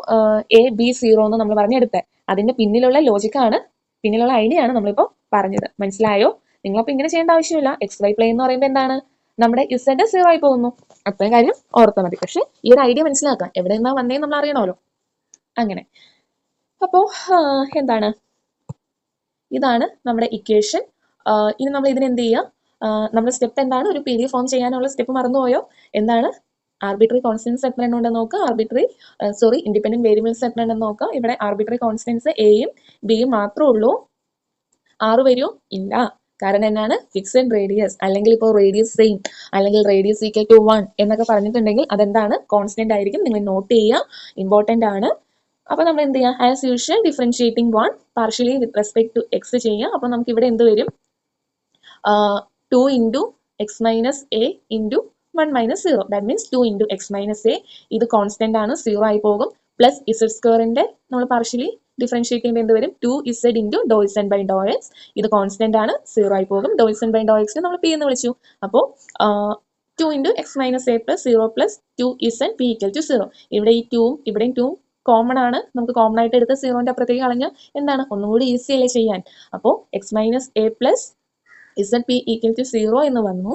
A B0 എന്ന് നമ്മൾ പറഞ്ഞെടുത്തത്. അതിന്റെ പിന്നിലുള്ള ലോജിക്കാണ്, പിന്നിലുള്ള ഐഡിയ ആണ് നമ്മളിപ്പോൾ പറഞ്ഞത്. മനസ്സിലായോ? നിങ്ങളപ്പോൾ ഇങ്ങനെ ചെയ്യേണ്ട ആവശ്യമില്ല. എക്സ് വൈ പ്ലെയിൻ എന്ന് പറയുമ്പോൾ എന്താണ്? നമ്മുടെ ഇസഡ് 0 ആയി പോകുന്നു. അത്രയും കാര്യം ഓർത്താൽ മതി. പക്ഷെ ഈ ഒരു ഐഡിയ മനസ്സിലാക്കാം, എവിടെ നിന്നാ വന്നേന്ന് നമ്മൾ അറിയണമല്ലോ. അങ്ങനെ അപ്പോ എന്താണ്, ഇതാണ് നമ്മുടെ ഇക്വേഷൻ. ഇനി നമ്മൾ ഇതിന് എന്ത് ചെയ്യുക? നമ്മുടെ സ്റ്റെപ്പ് എന്താണ്? ഒരു PDF ഫോം ചെയ്യാനുള്ള സ്റ്റെപ്പ് മറന്നുപോയോ? എന്താണ്? ആർബിട്രറി കോൺസ്റ്റൻസ് എത്ര എണ്ണം ഉണ്ടെന്ന് നോക്കുക. ഇൻഡിപെൻഡന്റ് വേരിയബിൾസ് എത്ര ഉണ്ടെന്ന് നോക്കുക. ഇവിടെ ആർബിട്രറി കോൺസ്റ്റൻസ് എയും ബിയും മാത്രമേ ഉള്ളൂ. 6 വരുമോ? ഇല്ല. കാരണം എന്നാണ്? ഫിക്സഡ് റേഡിയസ്, അല്ലെങ്കിൽ ഇപ്പോൾ റേഡിയസ് സെയിം, അല്ലെങ്കിൽ റേഡിയസ് ഈക്വൽ ടു 1 എന്നൊക്കെ പറഞ്ഞിട്ടുണ്ടെങ്കിൽ അതെന്താണ്? കോൺസ്റ്റന്റ് ആയിരിക്കും. നിങ്ങൾ നോട്ട് ചെയ്യുക, ഇമ്പോർട്ടന്റ് ആണ്. അപ്പൊ നമ്മൾ എന്ത് ചെയ്യാം? As usual differentiating 1 partially with respect to x ചെയ്യാം. അപ്പൊ നമുക്ക് ഇവിടെ എന്ത് വരും? 2 into x minus a into 1 minus 0. That means 2 into x minus a, ഇത് കോൺസ്റ്റന്റ് ആണ്, 0 ആയി പോകും. പ്ലസ് ഇസഡ് സ്ക്വയറിന്റെ നമ്മൾ പാർഷ്യലി ഡിഫറൻഷിയേറ്റ് ചെയ്യുമ്പോൾ എന്ത് വരും? 2z into Dr Z by Dr x, ഇത് കോൺസ്റ്റന്റ് ആണ്, 0 ആയി പോകും. ഡോ ഇസഡ് ബൈ ഡോ എക്സിനെ നമ്മൾ പി എന്ന് വിളിച്ചു. അപ്പോൾ 2 into x minus a plus 0 plus 2z p equal to 0. ഇവിടെ ഈ 2ഉം ഇവിടെയും 2 കോമൺ ആണ്, നമുക്ക് കോമൺ ആയിട്ട് എടുത്ത് 0ന്റെ അപ്പുറത്തേക്ക് കളഞ്ഞാൽ എന്താണ്? ഒന്നും കൂടി ഈസി അല്ലേ ചെയ്യാൻ. അപ്പോൾ x minus a plus z p equal to 0 എന്ന് വന്നു.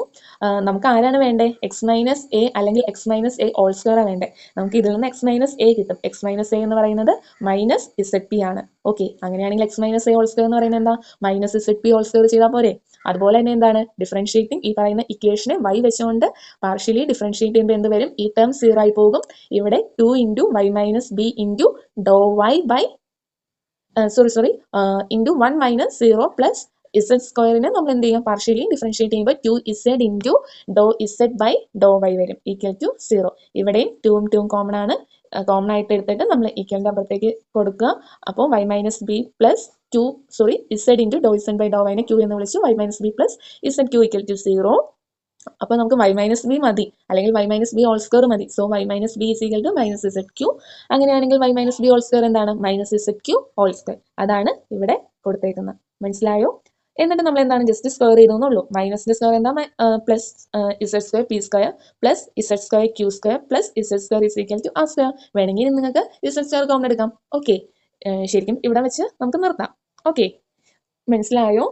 നമുക്ക് ആരാണ് വേണ്ടേ? എക്സ് മൈനസ് എ അല്ലെങ്കിൽ x minus a all square വേണ്ടേ. നമുക്ക് ഇതിൽ നിന്ന് എക്സ് മൈനസ് എ കിട്ടും. എക്സ് മൈനസ് എ എന്ന് പറയുന്നത് മൈനസ് ഇസഡ് പി ആണ്. ഓക്കെ, അങ്ങനെയാണെങ്കിൽ x minus a all square എന്ന് പറയുന്നത് എന്താ? Minus z p all square ചെയ്താൽ പോരെ. അതുപോലെ തന്നെ എന്താണ്? ഡിഫറൻഷിയേറ്റിംഗ് ഈ പറയുന്ന ഇക്വേഷനെ വൈ വെച്ചുകൊണ്ട് പാർഷ്യലി ഡിഫറൻഷിയേറ്റ് ചെയ്യുമ്പോൾ എന്ത് വരും? ഈ ടേം 0 ആയി പോകും. ഇവിടെ 2 into y minus b into ഡോ y by into 1 minus 0 plus z സ്ക്വയറിനെ നമ്മൾ എന്ത് ചെയ്യും? പാർഷ്യലി ഡിഫറൻഷിയേറ്റ് ചെയ്യുമ്പോൾ 2z into Dr Z by Dr y വരും, ഈക്വൽ ടു 0. ഇവിടെയും 2ഉം 2ഉം കോമൺ ആണ്, കോമൺ ആയിട്ട് എടുത്തിട്ട് നമ്മൾ ഈക്വലിന്റെ അപ്പുറത്തേക്ക് കൊടുക്കുക. അപ്പോൾ y minus b plus z into Dr Z by ഡോ വൈനെ q എന്ന് വിളിച്ചു. y minus b plus z q equal to 0. അപ്പൊ നമുക്ക് y മൈനസ് ബി മതി, അല്ലെങ്കിൽ y minus b whole square മതി. So y minus b is equal to minus z q. അങ്ങനെയാണെങ്കിൽ y minus b whole square എന്താണ്? Minus z q whole square. അതാണ് ഇവിടെ കൊടുത്തേക്കുന്നത്. മനസ്സിലായോ? എന്നിട്ട് നമ്മൾ എന്താണ്? Just square ചെയ്തെന്നുള്ളൂ. മൈനസിന്റെ സ്ക്വയർ എന്താ? Plus z square p square plus z square q square plus z square is equal to a square. വേണമെങ്കിൽ നിങ്ങൾക്ക് ഇസഡ് സ്ക്വയർ കോമൺ എടുക്കാം. ഓക്കെ, ശരിക്കും ഇവിടെ വെച്ച് നമുക്ക് നിർത്താം. ഓക്കെ, മനസ്സിലായോ?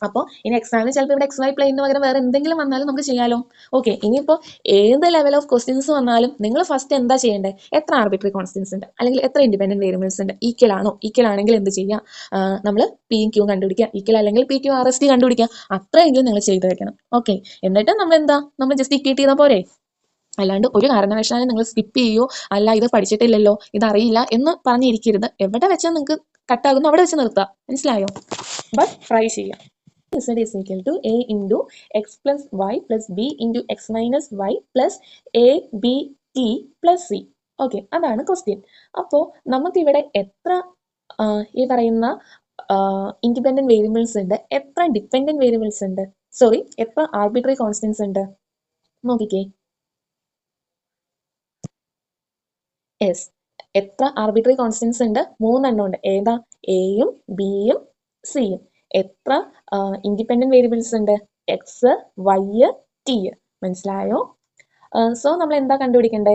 അപ്പോൾ ഇനി എക്സാമിന് ചിലപ്പോൾ ഇവിടെ എക്സ് വൈ പ്ലെയിന് പകരം വേറെ എന്തെങ്കിലും വന്നാലും നമുക്ക് ചെയ്യാലോ. ഓക്കെ, ഇനിയിപ്പോൾ ഏത് ലെവൽ ഓഫ് ക്വസ്റ്റ്യൻസ് വന്നാലും നിങ്ങൾ ഫസ്റ്റ് എന്താ ചെയ്യേണ്ടത്? എത്ര ആർബിട്രറി കോൺസ്റ്റൻസ് ഉണ്ട്, അല്ലെങ്കിൽ എത്ര ഇൻഡിപെൻഡന്റ് വേരിയബിൾസ് ഉണ്ട്? ഈക്വൽ ആണോ? ഈക്വൽ ആണെങ്കിൽ എന്ത് ചെയ്യാം? നമ്മൾ പിയും ക്യൂവും കണ്ടുപിടിക്കുക. ഈക്വൽ അല്ലെങ്കിൽ p Q r s t കണ്ടുപിടിക്കുക. അത്രയെങ്കിലും നിങ്ങൾ ചെയ്ത് വെക്കണം. ഓക്കെ, എന്നിട്ട് നമ്മൾ ജസ്റ്റ് ഇക്വേറ്റ് ചെയ്താൽ പോരെ. അല്ലാണ്ട് ഒരു കാരണവശാലും നിങ്ങൾ സ്കിപ്പ് ചെയ്യോ, അല്ല ഇത് പഠിച്ചിട്ടില്ലല്ലോ, ഇതറിയില്ല എന്ന് പറഞ്ഞിരിക്കരുത്. എവിടെ വെച്ചാൽ നിങ്ങൾക്ക് കട്ടാകുന്നു അവിടെ വെച്ച് നിർത്തുക. മനസ്സിലായോ? ബട്ട് ട്രൈ ചെയ്യാം. z is equal to a into x plus y plus b into x minus y plus a b t plus c. Okay, അതാണ് ക്വസ്റ്റ്യൻ. അപ്പോൾ നമുക്കിവിടെ എത്ര ഈ പറയുന്ന ഇൻഡിപെൻഡന്റ് വേരിയബിൾസ് ഉണ്ട്, എത്ര ഡിപെൻഡന്റ് വേരിയബിൾസ് ഉണ്ട്, എത്ര ആർബിട്രറി കോൺസ്റ്റൻസ് ഉണ്ട് നോക്കിക്കേ. യെസ്, എത്ര ആർബിട്രറി കോൺസ്റ്റൻസ് ഉണ്ട്? 3 എണ്ണം ഉണ്ട്. ഏതാ? എയും ബിയും സിയും. എത്ര ഇൻഡിപെൻഡന്റ് വേരിയബിൾസ് ഉണ്ട്? X, y, t. മനസ്സിലായോ? സോ നമ്മൾ എന്താ കണ്ടുപിടിക്കണ്ടേ?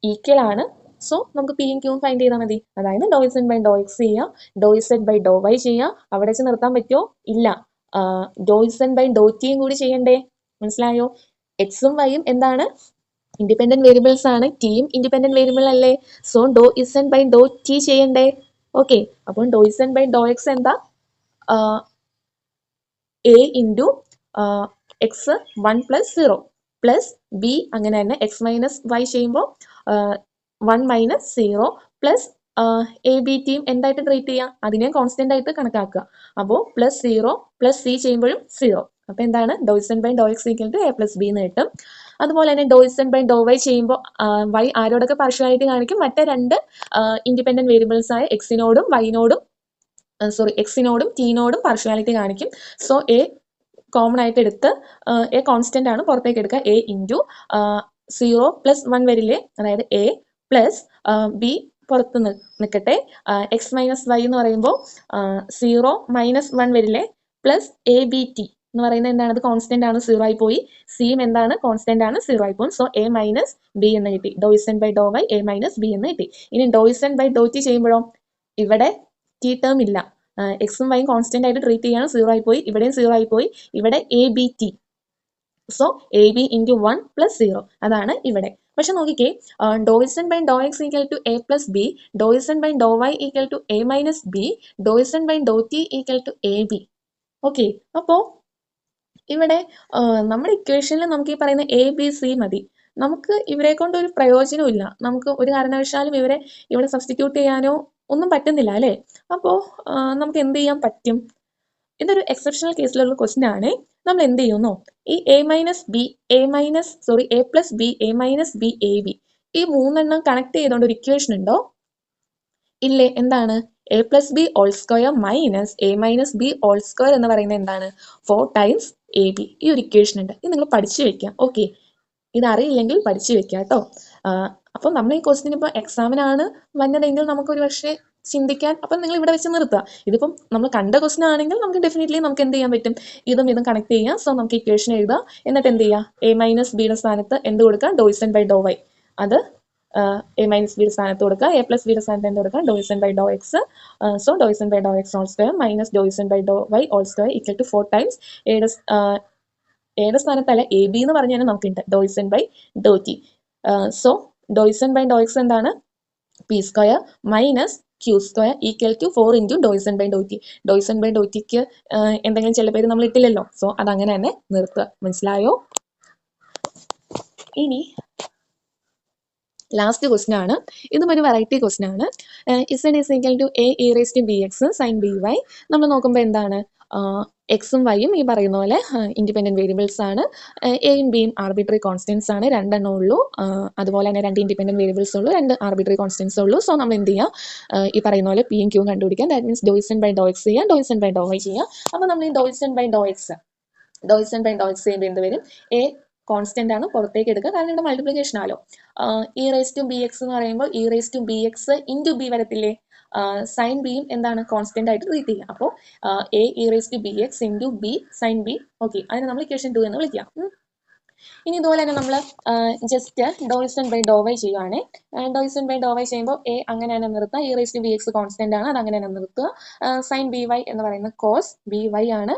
ഈക്വൽ ആണ്. സോ നമുക്ക് പിയും ക്യൂവും ഫൈൻഡ് ചെയ്താൽ മതി. അതായത് ഡോ ഇസഡ് ബൈ ഡോ എക്സ് ചെയ്യുക, ഡോ ഇസഡ് ബൈ ഡോ വൈ ചെയ്യുക. അവിടെ വെച്ച് നിർത്താൻ പറ്റുമോ? ഇല്ല. ഡോ ഇസഡ് ബൈ ഡോ ടിയും കൂടി ചെയ്യണ്ടേ? മനസ്സിലായോ? എക്സും വൈയും എന്താണ്? ഇൻഡിപെൻഡന്റ് വേരിയബിൾസ് ആണ്. ടിയും ഇൻഡിപെൻഡന്റ് വേരിയബിൾ അല്ലേ? So Dr Z by Dr t ചെയ്യണ്ടേ? ഓക്കെ, അപ്പോൾ doh Z by Dr x എന്താ? A into x 1 plus 0 plus b അങ്ങനെ തന്നെ എക്സ് മൈനസ് വൈ ചെയ്യുമ്പോൾ 1 മൈനസ് 0 പ്ലസ് എ ബി ടിയും എന്തായിട്ട് ട്രീറ്റ് ചെയ്യുക? അതിനെ കോൺസ്റ്റന്റ് ആയിട്ട് കണക്കാക്കുക. അപ്പോൾ പ്ലസ് 0 പ്ലസ് സി ചെയ്യുമ്പോഴും 0. അപ്പൊ എന്താണ്? ഡോ Z by Dr x equal to a plus b എന്ന് കിട്ടും. അതുപോലെ തന്നെ ഡോ ഇസഡ് ബൈ ഡോ വൈ ചെയ്യുമ്പോൾ വൈ ആരോടൊക്കെ പാർഷ്യാലിറ്റി കാണിക്കും? മറ്റേ രണ്ട് ഇൻഡിപെൻഡന്റ് വേരിയബിൾസ് ആയ എക്സിനോടും വൈനോടും എക്സിനോടും ടീനോടും പാർഷ്യാലിറ്റി കാണിക്കും. സോ എ കോമൺ ആയിട്ട് എടുത്ത് എ കോൺസ്റ്റന്റ് ആണ് പുറത്തേക്ക് എടുക്കുക. എ ഇൻറ്റു 0 പ്ലസ് 1 വരില്ലേ, അതായത് എ പ്ലസ് ബി പുറത്ത് നിൽക്കട്ടെ. എക്സ് മൈനസ് വൈ എന്ന് പറയുമ്പോൾ 0 മൈനസ് 1 വരില്ലേ, പ്ലസ് എ ബി ടി എന്ന് പറയുന്നത് എന്താണ്? അത് കോൺസ്റ്റന്റ് ആണ്, 0 ആയി പോയി. സിയും എന്താണ്? കോൺസ്റ്റന്റ് ആണ്, 0 ആയി പോകും. സോ എ മൈനസ് ബി എന്ന് കിട്ടി. ഡോ Z by Dr y a minus b എന്ന് കിട്ടി. ഇനി ഡോ ഇസഡ് ബൈ ഡോ ടി ചെയ്യുമ്പോഴോ ഇവിടെ ടി ടേം ഇല്ല, എക്സും വൈയും കോൺസ്റ്റന്റ് ആയിട്ട് ട്രീറ്റ് ചെയ്യാണ്, 0 ആയി പോയി. ഇവിടെയും 0 ആയി പോയി. ഇവിടെ a b t, so a b into 1 plus 0 അതാണ് ഇവിടെ. പക്ഷെ നോക്കിക്കേ, ഡോ Z by Dr x equal to a plus b, ഡോ Z by Dr y equal to a minus b, ഡോ Z by Dr t equal to a b. Okay, അപ്പോൾ ഇവിടെ നമ്മുടെ ഇക്വേഷനിൽ നമുക്ക് ഈ പറയുന്ന എ ബി സി മതി. നമുക്ക് ഇവരെ കൊണ്ട് ഒരു പ്രയോജനവും ഇല്ല. നമുക്ക് ഒരു കാരണവശാലും ഇവരെ ഇവിടെ സബ്സ്റ്റിറ്റ്യൂട്ട് ചെയ്യാനോ ഒന്നും പറ്റുന്നില്ല അല്ലേ? അപ്പോൾ നമുക്ക് എന്ത് ചെയ്യാൻ പറ്റും? ഇതൊരു എക്സെപ്ഷണൽ കേസിലുള്ള ക്വസ്റ്റ്യൻ ആണ്. നമ്മൾ എന്ത് ചെയ്യുന്നോ, ഈ A minus B A plus B A minus B A B ഈ മൂന്നെണ്ണം കണക്ട് ചെയ്തുകൊണ്ട് ഒരു ഇക്വേഷൻ ഉണ്ടോ? ഇല്ലേ. എന്താണ്? A plus B whole square minus A minus b whole square എന്ന് പറയുന്നത് എന്താണ്? 4 ടൈംസ് എ ബി. ഈ ഒരു ഇക്വേഷൻ ഉണ്ട്. ഇത് നിങ്ങൾ പഠിച്ചു വെക്കാം. ഓക്കെ, ഇതറിയില്ലെങ്കിൽ പഠിച്ചു വെക്കാം കേട്ടോ. അപ്പോൾ നമ്മൾ ഈ ക്വസ്റ്റ്യൻ ഇപ്പോൾ എക്സാമിനാണ് വന്നതെങ്കിൽ നമുക്കൊരു പക്ഷേ ചിന്തിക്കാൻ, അപ്പം നിങ്ങൾ ഇവിടെ വെച്ച് നിർത്തുക. ഇതിപ്പം നമ്മൾ കണ്ട ക്വസ്റ്റ്യൻ ആണെങ്കിൽ നമുക്ക് ഡെഫിനറ്റ്ലി നമുക്ക് എന്ത് ചെയ്യാൻ പറ്റും? ഇതും കണക്ട് ചെയ്യാം. സോ നമുക്ക് ഇക്വേഷൻ എഴുതുക. എന്നിട്ട് എന്ത് ചെയ്യുക? എ മൈനസ് ബിയുടെ സ്ഥാനത്ത് എന്ത് കൊടുക്കുക? ഡോ ഇസഡ് ബൈ ഡോ വൈ. അത് എ മൈനസ് ബിയുടെ സ്ഥാനത്ത് കൊടുക്കുക. എ പ്ലസ് ബിയുടെ സ്ഥാനത്ത് എന്ത് കൊടുക്കുക? ഡോ Z by Dr x. So Dr Z by Dr x whole square minus ഡോ Z by Dr y whole square equal to 4 times എയുടെ സ്ഥാനത്തല്ല എ ബി എന്ന് പറഞ്ഞു കഴിഞ്ഞാൽ നമുക്കുണ്ട് ഡോ Z by Dr t. So Dr Z by Dr x എന്താണ്? P square minus Q square equal to 4 into Dr Z by Dr t. Doh Z by doh ടിക്ക് എന്തെങ്കിലും ചില പേര് നമ്മൾ ഇട്ടില്ലല്ലോ. സോ അതങ്ങനെ തന്നെ നിർത്തുക. മനസ്സിലായോ? ഇനി ലാസ്റ്റ് ക്വസ്റ്റ്യൻ ആണ്. ഇതും ഒരു വെറൈറ്റി ക്വസ്റ്റ്യൻ ആണ്. Z is equal to a e raise to b x sine b y. നമ്മൾ നോക്കുമ്പോൾ എന്താണ്? എക്സും വൈയും ഈ പറയുന്ന പോലെ ഇൻഡിപെൻഡന്റ് വേരിയബിൾസ് ആണ്. എയും ബിയും ആർബിട്രറി കോൺസ്റ്റൻസ് ആണ്, രണ്ടെണ്ണം ഉള്ളൂ. അതുപോലെ തന്നെ രണ്ട് ഇൻഡിപെൻഡന്റ് വേരിയബിൾസ് ഉള്ളൂ, രണ്ട് ആർബിട്രറി കോൺസ്റ്റൻസ് ഉള്ളൂ. സോ നമ്മൾ എന്ത് ചെയ്യുക? ഈ പറയുന്ന പോലെ പിയും ക്യൂവും കണ്ടുപിടിക്കാം. That means doh Z by Dr x ചെയ്യാം, doh Z by Dr y ചെയ്യാം. അപ്പോൾ നമ്മൾ ഈ ഡോ ഇസഡ് ബൈ ഡോ എക്സ് ചെയ്യുമ്പോൾ എന്ത് വരും? എ കോൺസ്റ്റന്റ് ആണ്, പുറത്തേക്ക് എടുക്കുക. കാരണം ഇവിടെ മൾട്ടിപ്ലിക്കേഷൻ ആലോ. E raise to b x എന്ന് പറയുമ്പോൾ e raise to b x into b വരത്തില്ലേ? സൈൻ ബിയും എന്താണ്? കോൺസ്റ്റന്റ് ആയിട്ട് ട്രീറ്റ് ചെയ്യുക. അപ്പോൾ a e raise to b x into b sine b. Okay, അതിനെ നമ്മൾ ഇക്വേഷൻ 2 എന്ന് വിളിക്കാം. ഇനി ഇതുപോലെ തന്നെ നമ്മൾ just doh Z by Dr y ചെയ്യുവാണ്. Doh Z by Dr y ചെയ്യുമ്പോൾ എ അങ്ങനെ തന്നെ നിർത്തുക. E raise to b x constant ആണ്, അത് അങ്ങനെ തന്നെ നിർത്തുക. സൈൻ ബി വൈ എന്ന് പറയുന്നത് കോസ് ബി വൈ ആണ്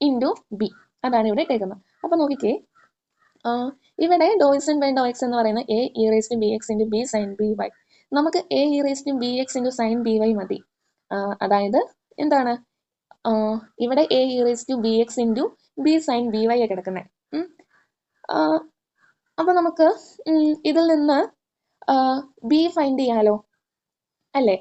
ഇൻറ്റു ബി, അതാണ് ഇവിടെ ഇട്ടേക്കുന്നത്. അപ്പോൾ നോക്കിക്കേ, ഇവിടെ ഡോ ഇസഡ് ബൈ ഡോ എക്സ് എന്ന് പറയുന്നത് a e raise to b x into b sine b y. നമുക്ക് a e raise to b x into sine b y മതി. അതായത് എന്താണ്? ഇവിടെ a e raise to b x into b sine b y ആ കിടക്കുന്നത്. അപ്പൊ നമുക്ക് ഇതിൽ നിന്ന് ബി ഫൈൻഡ് ചെയ്യാലോ അല്ലേ?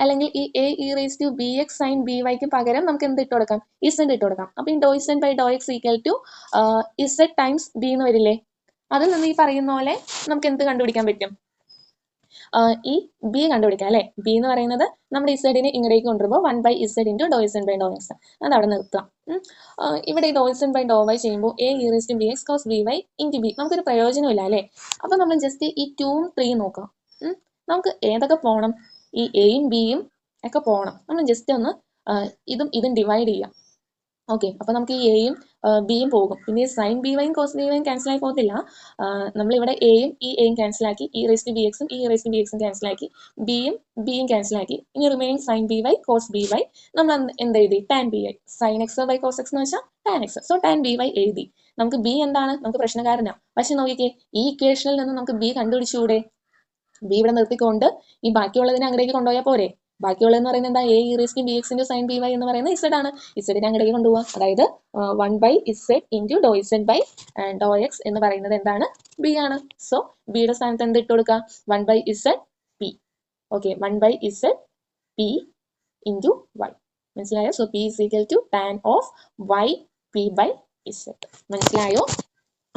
അല്ലെങ്കിൽ ഈ a e raise to b x sine b വൈക്ക് പകരം നമുക്ക് എന്ത് ഇട്ട് കൊടുക്കാം? ഇസഡ് ഇട്ട് കൊടുക്കാം. അപ്പൊ ഈ ഡോ Z by Dr x equal to z times b എന്ന് വരില്ലേ? അതിൽ നിന്ന് ഈ പറയുന്ന പോലെ നമുക്ക് എന്ത് കണ്ടുപിടിക്കാൻ പറ്റും? ഈ ബി കണ്ടുപിടിക്കാം അല്ലേ? ബി എന്ന് പറയുന്നത് നമ്മുടെ ഇസഡിനെ ഇങ്ങോട്ടേക്ക് കൊണ്ടുവരുമ്പോൾ 1 by z into Dr Z by Dr x. അത് അവിടെ നിർത്താം. ഇവിടെ ഈ ഡോ ഇസഡ് ബൈ ഡോ വൈ ചെയ്യുമ്പോൾ a e raise to b x cos b y into b. നമുക്കൊരു പ്രയോജനമില്ല അല്ലേ? അപ്പം നമ്മൾ ജസ്റ്റ് ഈ 2ഉം 3ഉം നോക്കാം. നമുക്ക് ഏതൊക്കെ പോകണം? ഈ എയും ബിയും ഒക്കെ പോകണം. നമ്മൾ ജസ്റ്റ് ഒന്ന് ഇതും ഡിവൈഡ് ചെയ്യാം. ഓക്കെ, അപ്പൊ നമുക്ക് ഈ എയും ബിയും പോകും. പിന്നെ സൈൻ ബി വൈയും കോസ് ബി വൈയും ക്യാൻസൽ ആയി പോകത്തില്ല. നമ്മളിവിടെ എയും ഈ എയും ക്യാൻസൽ ആക്കി, ഇ റേസ് ടു ബി എക്സും ഇ റേസ് ടു ബി എക്സും ക്യാൻസൽ ആക്കി, ബിയും ക്യാൻസൽ ആക്കി. ഇനി remaining sine b y cos b y. നമ്മൾ എന്ത് എഴുതി? Tan b y. Sine x by cos x എന്ന് വെച്ചാൽ tan x. So tan b y എഴുതി. നമുക്ക് ബി എന്താണ്? നമുക്ക് പ്രശ്നക്കാരനാണ്. പക്ഷെ നോക്കിക്കേ, ഈ ഇക്വേഷനിൽ നിന്ന് നമുക്ക് ബി കണ്ടുപിടിച്ചുകൂടെ? ബി ഇവിടെ നിർത്തിക്കൊണ്ട് ഈ ബാക്കിയുള്ളതിനെ അങ്ങോട്ടേക്ക് കൊണ്ടുപോയാൽ പോരെ? ബാക്കിയുള്ളതെന്ന് പറയുന്നത് എന്താ, a e raise to b x into sine b y എന്ന് പറയുന്നത് ഇസഡ് ആണ്. ഇസഡിനെ അങ്ങോട്ടേക്ക് കൊണ്ടുപോകാം. അതായത് 1/z into Dr Z by Dr X എന്ന് പറയുന്നത് എന്താണ്, ബി ആണ്. സോ ബിയുടെ സ്ഥാനത്ത് എന്ത് ഇട്ട് കൊടുക്കുക, 1/z p. Okay, 1/z p into y. മനസ്സിലായോ? So p is equal to tan of y p by z. മനസ്സിലായോ?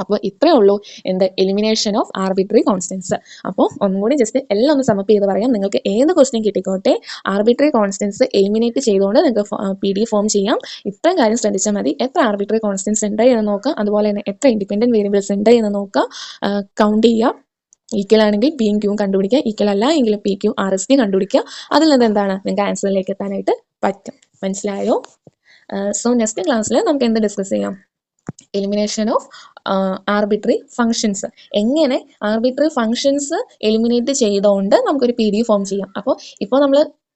അപ്പോൾ ഇത്രയേ ഉള്ളൂ എന്ത്, എലിമിനേഷൻ ഓഫ് ആർബിട്രറി കോൺസ്റ്റൻസ്. അപ്പോൾ ഒന്നുകൂടി ജസ്റ്റ് എല്ലാം ഒന്ന് സമപ്പ് ചെയ്ത് പറയാം. നിങ്ങൾക്ക് ഏത് ക്വസ്റ്റ്യൻ കിട്ടിക്കോട്ടെ, ആർബിട്രറി കോൺസ്റ്റൻസ് എലിമിനേറ്റ് ചെയ്തുകൊണ്ട് നിങ്ങൾക്ക് PD ഫോം ചെയ്യാം. ഇത്രയും കാര്യം ശ്രദ്ധിച്ചാൽ മതി. എത്ര ആർബിട്രറി കോൺസ്റ്റൻസ് ഉണ്ട് എന്ന് നോക്കുക, അതുപോലെ തന്നെ എത്ര ഇൻഡിപെൻഡന്റ് വേരിയബിൾസ് ഉണ്ട് എന്ന് നോക്കുക, കൗണ്ട് ചെയ്യുക. ഈക്വൽ ആണെങ്കിൽ പിയും ക്യൂവും കണ്ടുപിടിക്കുക, ഈക്വൽ അല്ല എങ്കിൽ PQ RST കണ്ടുപിടിക്കുക. അതിൽ നിന്ന് എന്താണ് നിങ്ങൾക്ക് ആൻസറിലേക്ക് എത്താനായിട്ട് പറ്റും. മനസ്സിലായോ? സോ നെക്സ്റ്റ് ക്ലാസ്സിൽ നമുക്ക് എന്ത് ഡിസ്കസ് ചെയ്യാം, എലിമിനേഷൻ ഓഫ് ആർബിട്രറി ഫങ്ഷൻസ്. എങ്ങനെ ആർബിട്രറി ഫങ്ഷൻസ് എലിമിനേറ്റ് ചെയ്തുകൊണ്ട് നമുക്കൊരു PD ഫോം ചെയ്യാം. അപ്പോൾ ഇപ്പോൾ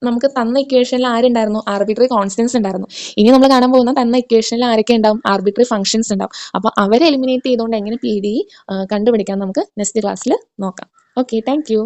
നമുക്ക് തന്ന ഇക്വേഷനിൽ ആരുണ്ടായിരുന്നു, ആർബിട്രറി കോൺസ്റ്റൻസ് ഉണ്ടായിരുന്നു. ഇനി നമ്മൾ കാണാൻ പോകുന്ന തന്ന ഇക്വേഷനിൽ ആരൊക്കെ ഉണ്ടാവും, ആർബിട്രറി ഫങ്ഷൻസ് ഉണ്ടാവും. അപ്പോൾ അവരെ എലിമിനേറ്റ് ചെയ്തുകൊണ്ട് എങ്ങനെ PD കണ്ടുപിടിക്കാം നമുക്ക് നെക്സ്റ്റ് ക്ലാസ്സിൽ നോക്കാം. Okay, thank you.